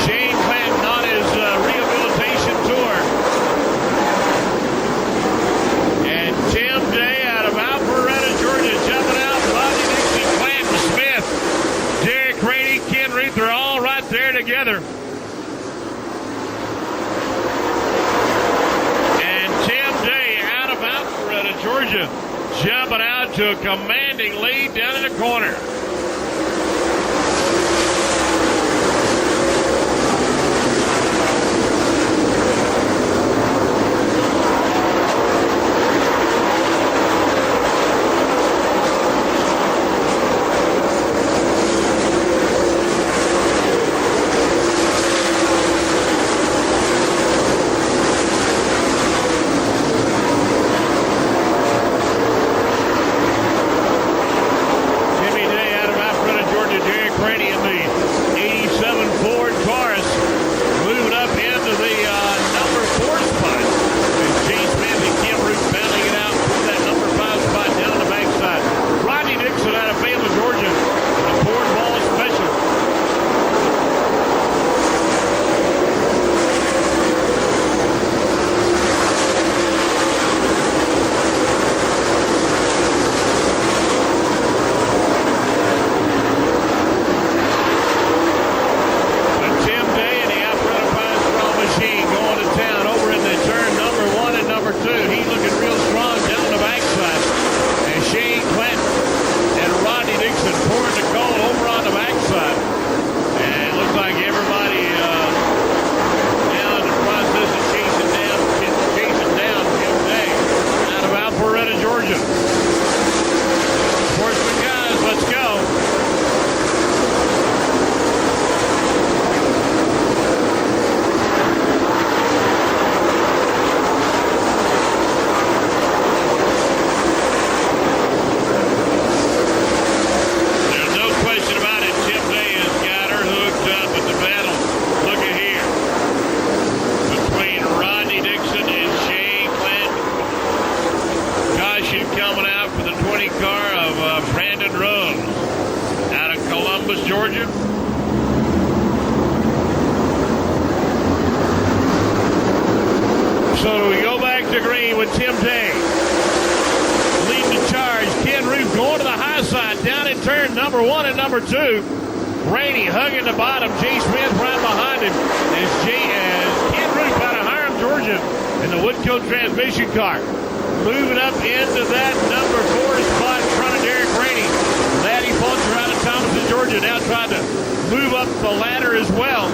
Speaker 1: Shane Clanton on his rehabilitation tour. And Tim Day out of Alpharetta, Georgia, jumping out. Bobby Dixie, Clanton Smith, Derek Rady, Ken Reed, they're all right there together. Georgia jumping out to a commanding lead down in the corner. Day Columbus, Georgia. So we go back to green with Tim Day leading the charge. Ken Root going to the high side, down in turn number 1 and number 2. Rainey hugging the bottom. Jay Smith right behind him as Ken Root out of Hiram, Georgia, in the Woodco transmission car. Moving up into that number 4 spot in front of Derek Rainey. Laddie Fulcher out of Thomaston, Georgia, now trying to move up the ladder as well.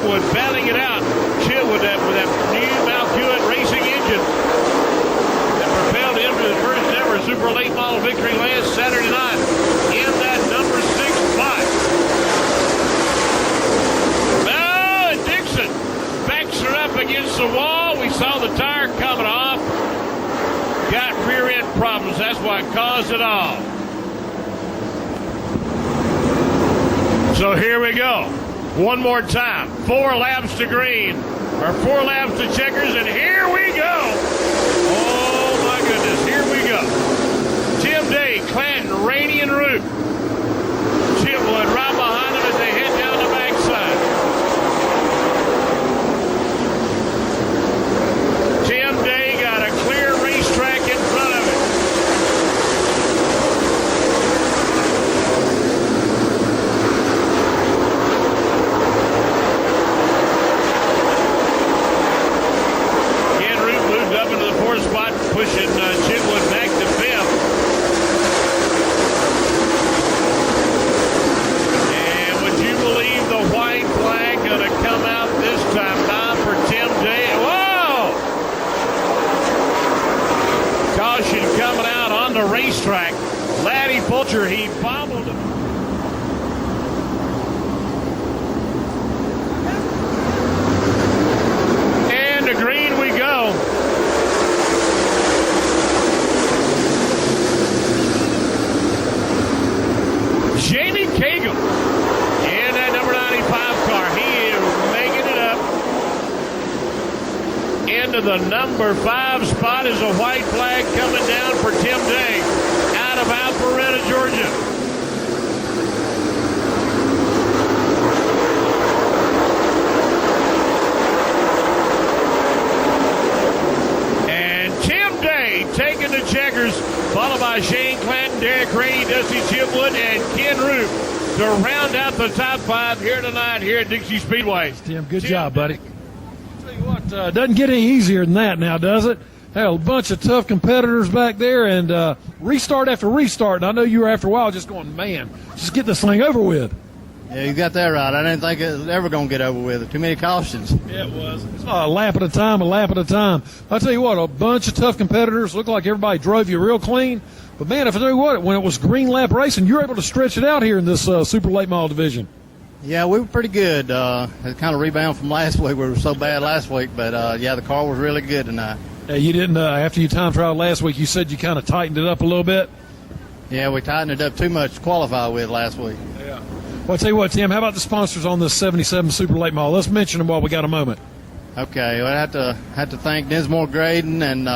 Speaker 1: Chitwood battling it out. Chitwood with that new Malkuit racing engine that propelled him to his first ever super late model victory last Saturday night in that number 6 spot. Oh, and Dixon backs her up against the wall. We saw the tire coming off. Got rear end problems. That's what caused it all. So here we go. One more time. 4 laps to green. Or 4 laps to checkers, and here we go. Oh, my goodness. Here we go. Tim Day, Clanton, Rainey, and Root. Chitwood right behind them as they head down the backside. Tim Day got a clear racetrack in front of him. Up into the 4th spot, pushing Chitwood back to 5th. And would you believe the white flag going to come out this time? Time for Tim Day. Whoa! Caution coming out on the racetrack. Laddie Fulcher, he bobbled him. And to green we go. Jamie Cagle in that number 95 car. He is making it up. Into the number 5 spot is a white flag coming down for Tim Day out of Alpharetta, Georgia. And Tim Day taking the checkers, followed by Shane Clanton, Derek Rainey, Dusty Chitwood, and Ken Root to round out the top 5 here tonight here at Dixie Speedway.
Speaker 9: Tim, good job, buddy. I'll tell you what, doesn't get any easier than that now, does it? Had a bunch of tough competitors back there, and restart after restart. And I know you were after a while just going, man, just get this thing over with.
Speaker 12: Yeah, you got that right. I didn't think it was ever going to get over with. Too many cautions.
Speaker 9: Yeah, it was. It's a lap at a time, a lap at a time. I'll tell you what, a bunch of tough competitors. Looked like everybody drove you real clean. But, man, if I tell you what, when it was green lap racing, you were able to stretch it out here in this super late model division.
Speaker 12: Yeah, we were pretty good. It kind of rebound from last week. We were so bad last week. But, yeah, the car was really good tonight.
Speaker 9: You didn't, after you time trial last week, you said you kind of tightened it up a little bit?
Speaker 12: Yeah, we tightened it up too much to qualify with last week.
Speaker 9: Yeah. Well, I'll tell you what, Tim, how about the sponsors on this 77 Super Late Model? Let's mention them while we got a moment.
Speaker 12: Okay, well, I have to thank Dinsmore Graydon and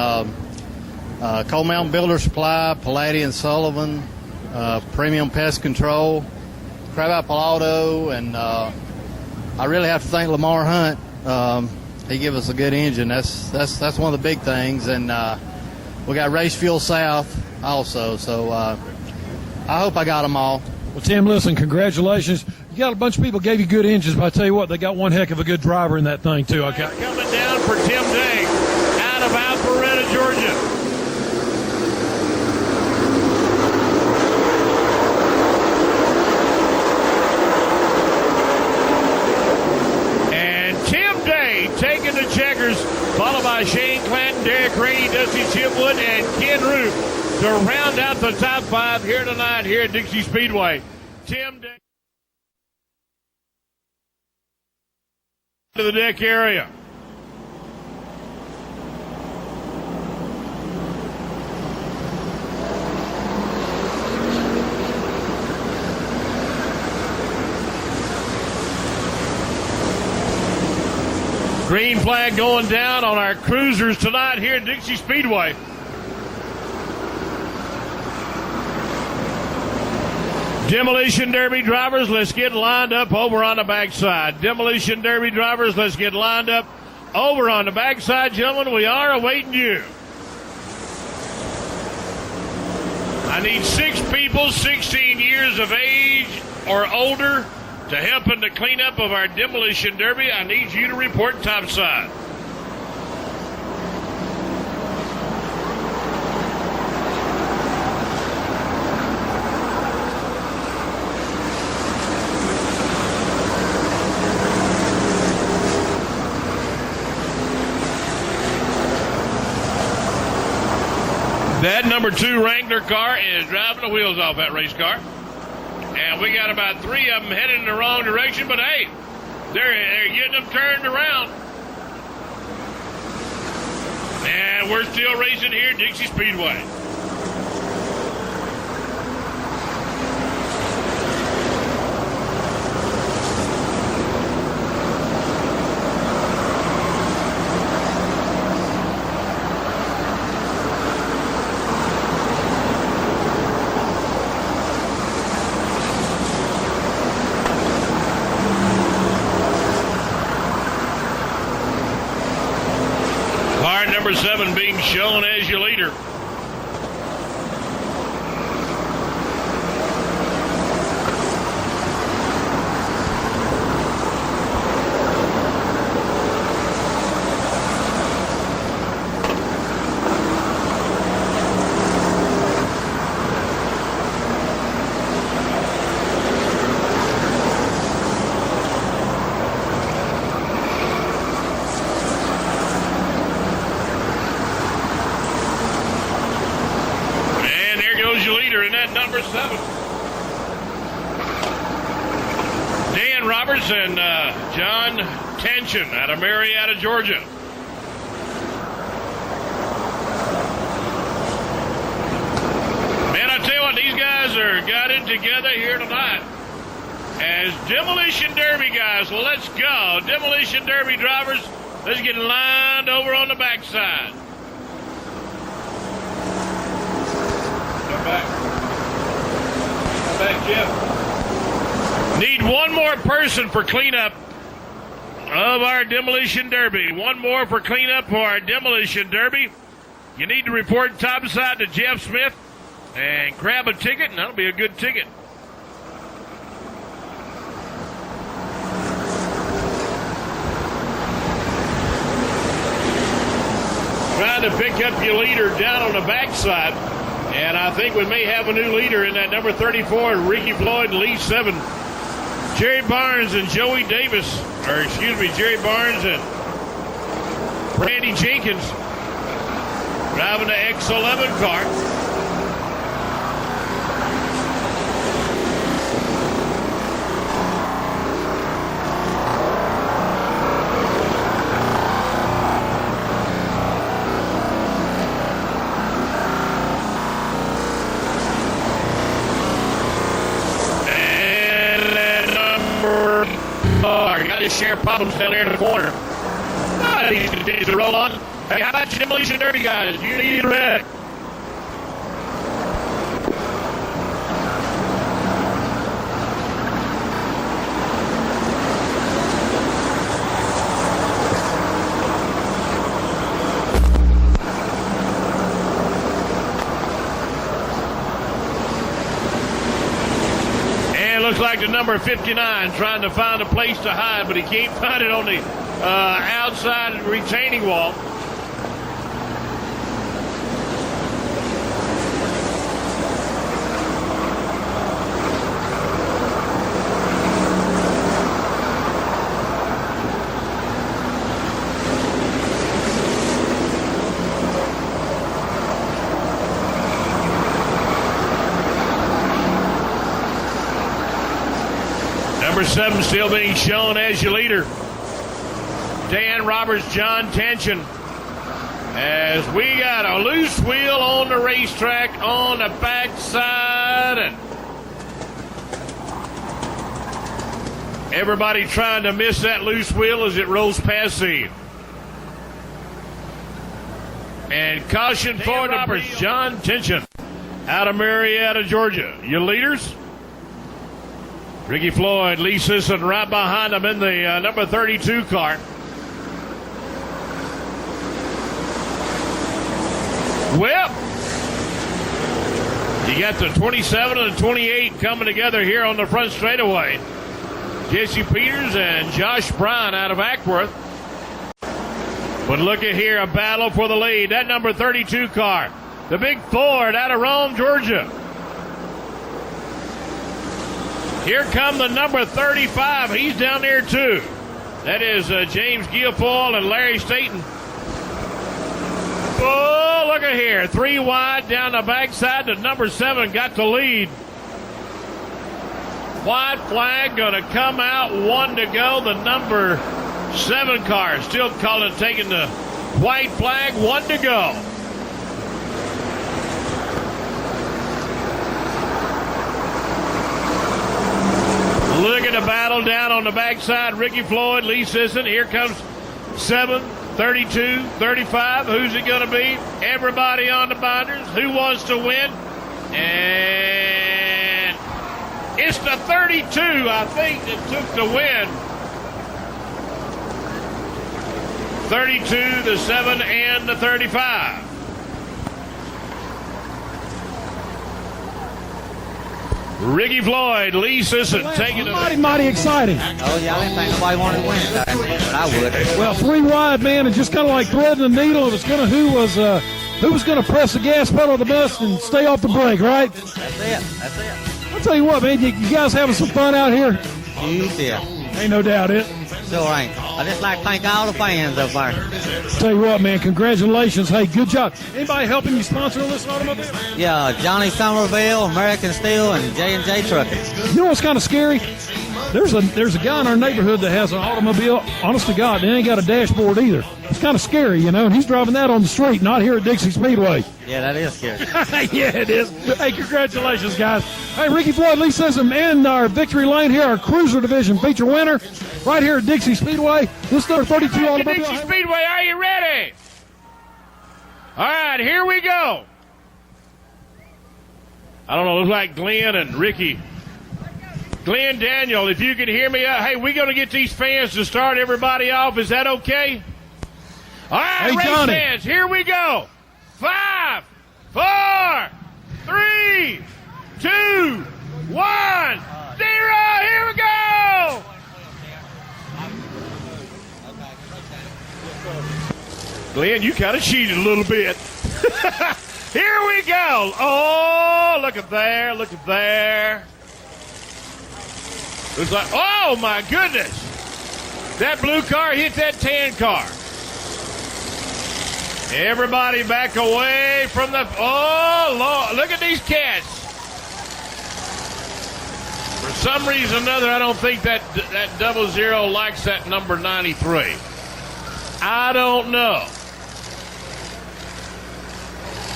Speaker 12: Coal Mountain Builder Supply, Palladian Sullivan, Premium Pest Control, Crabapple Auto, and I really have to thank Lamar Hunt. He gave us a good engine. That's one of the big things, and we got Race Fuel South also. So I hope I got them all.
Speaker 9: Well, Tim, listen, congratulations. You got a bunch of people gave you good engines, but I tell you what, they got one heck of a good driver in that thing, too. Okay.
Speaker 1: Coming down for Tim Day out of Alpharetta, Georgia. And Tim Day taking the checkers, followed by Shane Clanton, Derek Rainey, Dusty Chitwood, and Ken Root to round out the top 5 here tonight here at Dixie Speedway. Tim Day to the deck area. Green flag going down on our cruisers tonight here at Dixie Speedway. Demolition Derby drivers, let's get lined up over on the backside. Demolition Derby drivers, let's get lined up over on the backside. Gentlemen, we are awaiting you. I need 6 people, 16 years of age or older, to help in the cleanup of our Demolition Derby. I need you to report topside. That number 2 Wrangler car is driving the wheels off that race car. And we got about 3 of them headed in the wrong direction, but hey, they're getting them turned around. And we're still racing here at Dixie Speedway. Number 7 being shown as your leader. Number 7. Dan Roberts and John Tension out of Marietta, Georgia. Man, I tell you what, these guys are got it together here tonight as Demolition Derby guys. Well, let's go. Demolition Derby drivers, let's get lined over on the backside. Come back. Back, Jeff. Need one more person for cleanup of our Demolition Derby. One more for cleanup for our Demolition Derby. You need to report topside to Jeff Smith and grab a ticket, and that'll be a good ticket. Trying to pick up your leader down on the backside. And I think we may have a new leader in that number 34, Ricky Floyd, Lee 7. Jerry Barnes and Joey Davis, Jerry Barnes and Randy Jenkins driving the X11 car. Share problems down there in the corner. He continues to roll on. Hey, how about you Demolition Derby guys? You need a red. Looks like the number 59 trying to find a place to hide, but he can't find it on the outside retaining wall. Number 7 still being shown as your leader. Dan Roberts, John Tension. As we got a loose wheel on the racetrack on the backside. And everybody trying to miss that loose wheel as it rolls past the. And caution for Roberts, John Tension out of Marietta, Georgia. Your leaders? Ricky Floyd, Lee Sisson right behind him in the number 32 car. Well, you got the 27 and the 28 coming together here on the front straightaway. Jesse Peters and Josh Bryan out of Ackworth. But look at here, a battle for the lead. That number 32 car, the big Ford out of Rome, Georgia. Here come the number 35. He's down there, too. That is James Guilfoyle and Larry Staten. Full look at here. 3 wide down the backside. The number 7 got the lead. White flag going to come out. 1 to go. The number 7 car still taking the white flag. 1 to go. Look at the battle down on the backside. Ricky Floyd, Lee Sisson. Here comes 7, 32, 35. Who's it going to be? Everybody on the binders. Who wants to win? And it's the 32, I think, that took the win. 32, the 7, and the 35. Ricky Floyd, Lee Sisson taking it.
Speaker 9: Mighty exciting.
Speaker 13: Oh, yeah, I didn't think nobody wanted to win that, but I would.
Speaker 9: Well, 3 wide, man, and just kind of like threading a needle. It was going to who was going to press the gas pedal of the bus and stay off the brake, right?
Speaker 13: That's it.
Speaker 9: I'll tell you what, man, you guys having some fun out here?
Speaker 13: Yeah.
Speaker 9: Ain't no doubt it.
Speaker 13: Sure ain't. I just like to thank all the fans up there.
Speaker 9: Tell you what, man, congratulations. Hey, good job. Anybody helping you sponsor this automobile?
Speaker 13: Yeah, Johnny Somerville, American Steel, and J&J Trucking.
Speaker 9: You know what's kind of scary? There's a guy in our neighborhood that has an automobile. Honest to God, they ain't got a dashboard either. It's kind of scary, you know, and he's driving that on the street, not here at Dixie Speedway.
Speaker 13: Yeah, that is scary.
Speaker 9: Yeah, it is. Hey, congratulations, guys. Hey, Ricky Floyd, Lee Sisson, and our victory lane here, our cruiser division feature winner, right here at Dixie Speedway. This number 32 automobile.
Speaker 1: Dixie Speedway, are you ready? All right, here we go. I don't know, it looks like Glenn and Ricky. Glenn Daniel, if you can hear me, hey, we're going to get these fans to start everybody off. Is that okay? All right,
Speaker 9: hey,
Speaker 1: race
Speaker 9: Johnny.
Speaker 1: fans, here we go. 5, 4, 3, 2, 1, 0. Here we go. Glenn, you kind of cheated a little bit. Here we go. Oh, look at there. Look at there. Looks like, oh, my goodness. That blue car hit that tan car. Everybody back away from the, oh, Lord, look at these cats. For some reason or another, I don't think that 00 likes that number 93. I don't know.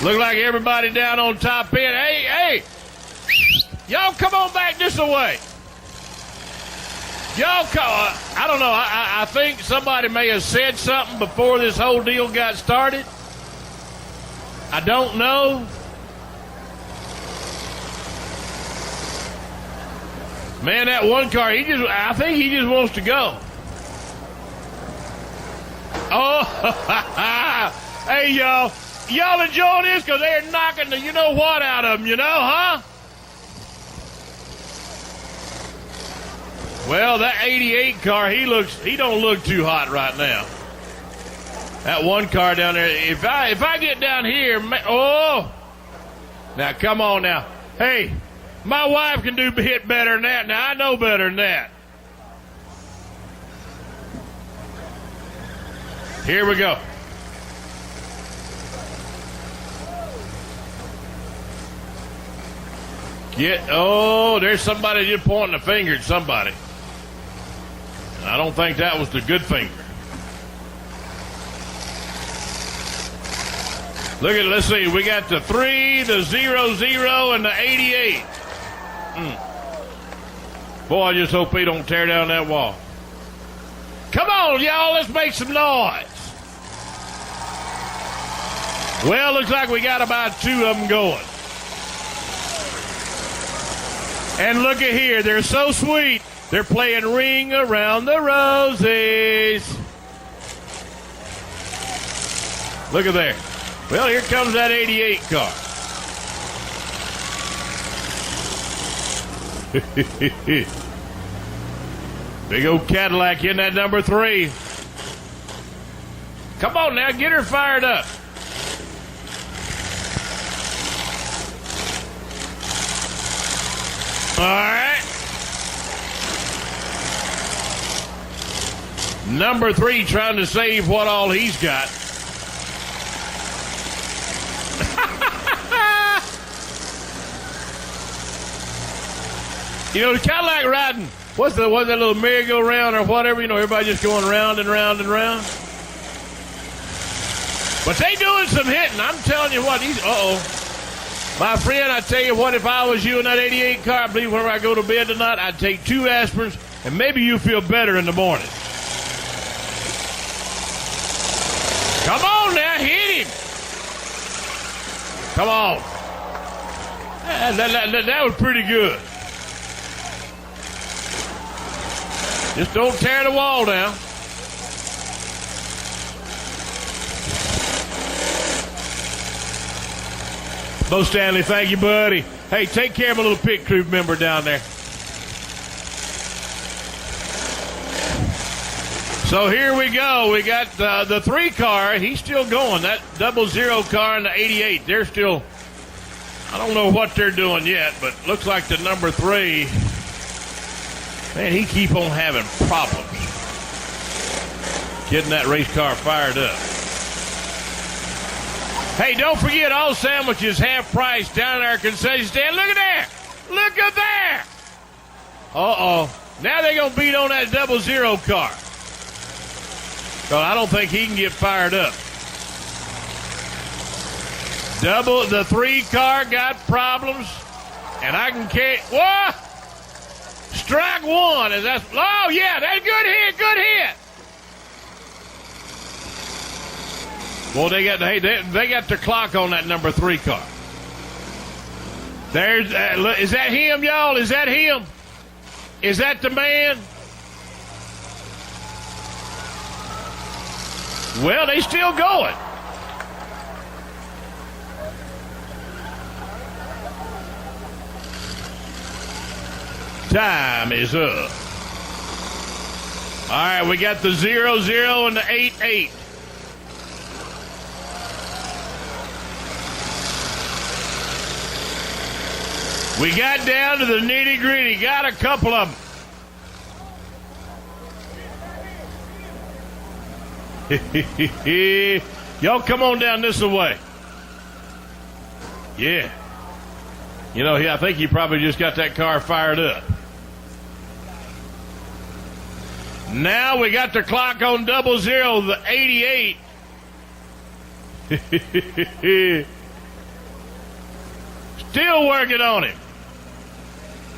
Speaker 1: Look like everybody down on top end. Hey, y'all come on back this way. Y'all come, I don't know. I think somebody may have said something before this whole deal got started. I don't know. Man, that one car, I think he just wants to go. Oh, hey, y'all. Y'all enjoying this? Because they're knocking the you-know-what out of them, huh? Well, that 88 car, he don't look too hot right now. That one car down there, if I get down here, oh. Now, come on now. Hey, my wife can hit better than that. Now, I know better than that. Here we go. There's somebody just pointing a finger at somebody. I don't think that was the good finger. Look at, let's see, we got the 3, the 00, and the 88. Boy, I just hope he don't tear down that wall. Come on, y'all, let's make some noise. Well, looks like we got about 2 of them going. And look at here, they're so sweet. They're playing Ring Around the Roses. Look at there. Well, here comes that 88 car. Big old Cadillac in that number 3. Come on now, get her fired up. All right. Number 3 trying to save what all he's got. You know, it's kind of like riding, what's that little merry-go-round or whatever, you know, everybody just going round and round and round. But they doing some hitting. I'm telling you what, my friend, I tell you what, if I was you in that 88 car, I believe whenever I go to bed tonight, I'd take 2 aspirins, and maybe you feel better in the morning. Come on now, hit him. Come on. That was pretty good. Just don't tear the wall down. Bo Stanley, thank you, buddy. Hey, take care of my little pit crew member down there. So here we go. We got the 3 car. He's still going. That 00 car and the 88. They're still, I don't know what they're doing yet, but looks like the number 3, man, he keep on having problems getting that race car fired up. Hey, don't forget, all sandwiches half price down at our concession stand. Look at there. Look at there. Uh-oh. Now they're going to beat on that 00 car. So I don't think he can get fired up. The 3 car got problems. And I can carry. What? Strike 1. Is that? Oh, yeah, that's good hit. Good hit. Well, they got the clock on that number 3 car. There's is that him, y'all? Is that him? Is that the man? Well, they still going. Time is up. All right, we got the 00 and the 88. We got down to the nitty-gritty. Got a couple of them. Y'all come on down this way. Yeah. You know, I think he probably just got that car fired up. Now we got the clock on 00, the 88. Still working on him.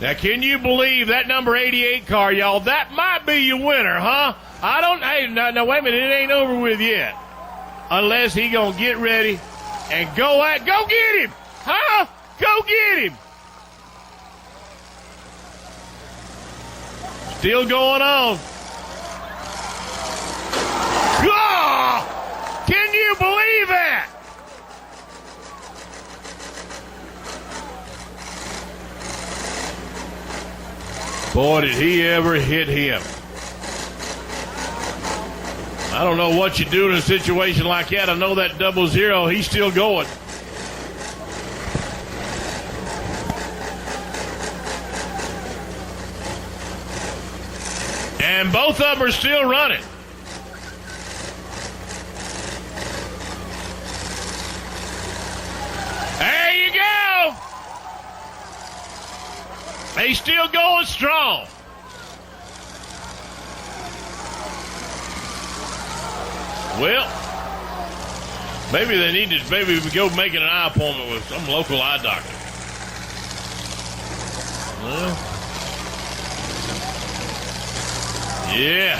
Speaker 1: Now, can you believe that number 88 car, y'all? That might be your winner, huh? Hey, no, wait a minute. It ain't over with yet. Unless he gonna get ready and go get him, huh? Go get him. Still going on. Oh, can you believe that? Boy, did he ever hit him. I don't know what you do in a situation like that. I know that 00, he's still going. And both of them are still running. There you go. They still going strong. Well, maybe they need to go make an eye appointment with some local eye doctor. Well, yeah.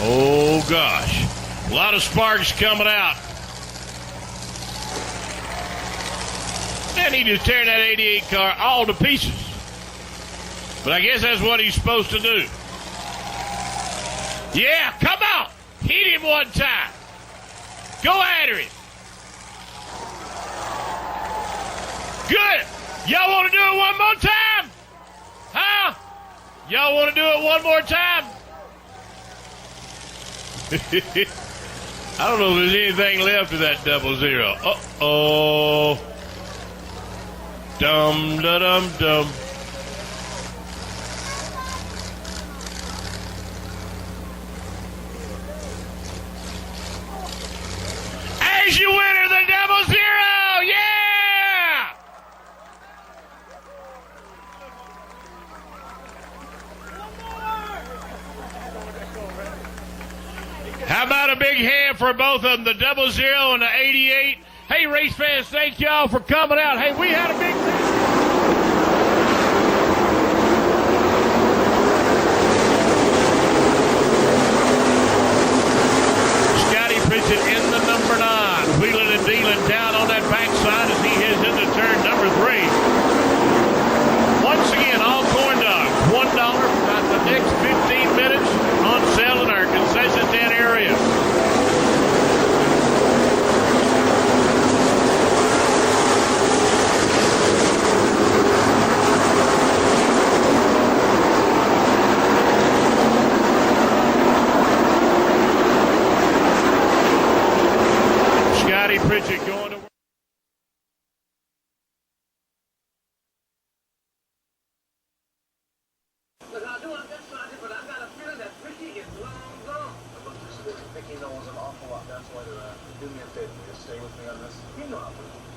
Speaker 1: Oh, gosh. A lot of sparks coming out. And he just tearing that 88 car all to pieces. But I guess that's what he's supposed to do. Yeah, come on. Hit him one time. Go at him. Good. Y'all want to do it one more time? Huh? Y'all want to do it one more time? I don't know if there's anything left of that 00. Uh-oh. Dum-da-dum-dum. As you winner, the 00, yeah! How about a big hand for both of them, the 00 and the 88? Hey, race fans, thank y'all for coming out. Hey, we had a big... Scotty Pritchett in the number 9, wheeling and dealing down on that backside as he heads into turn number 3. Once again, all corn dogs, $1 for about the next 15 minutes on sale in our concession stand area. Scotty Pritchett going to work.
Speaker 14: Look, I do understand it, but I got a feeling that Ricky is long gone. Look, Ricky knows an awful lot. That's why they're do me a favor. Just stay with me on this. You know I will.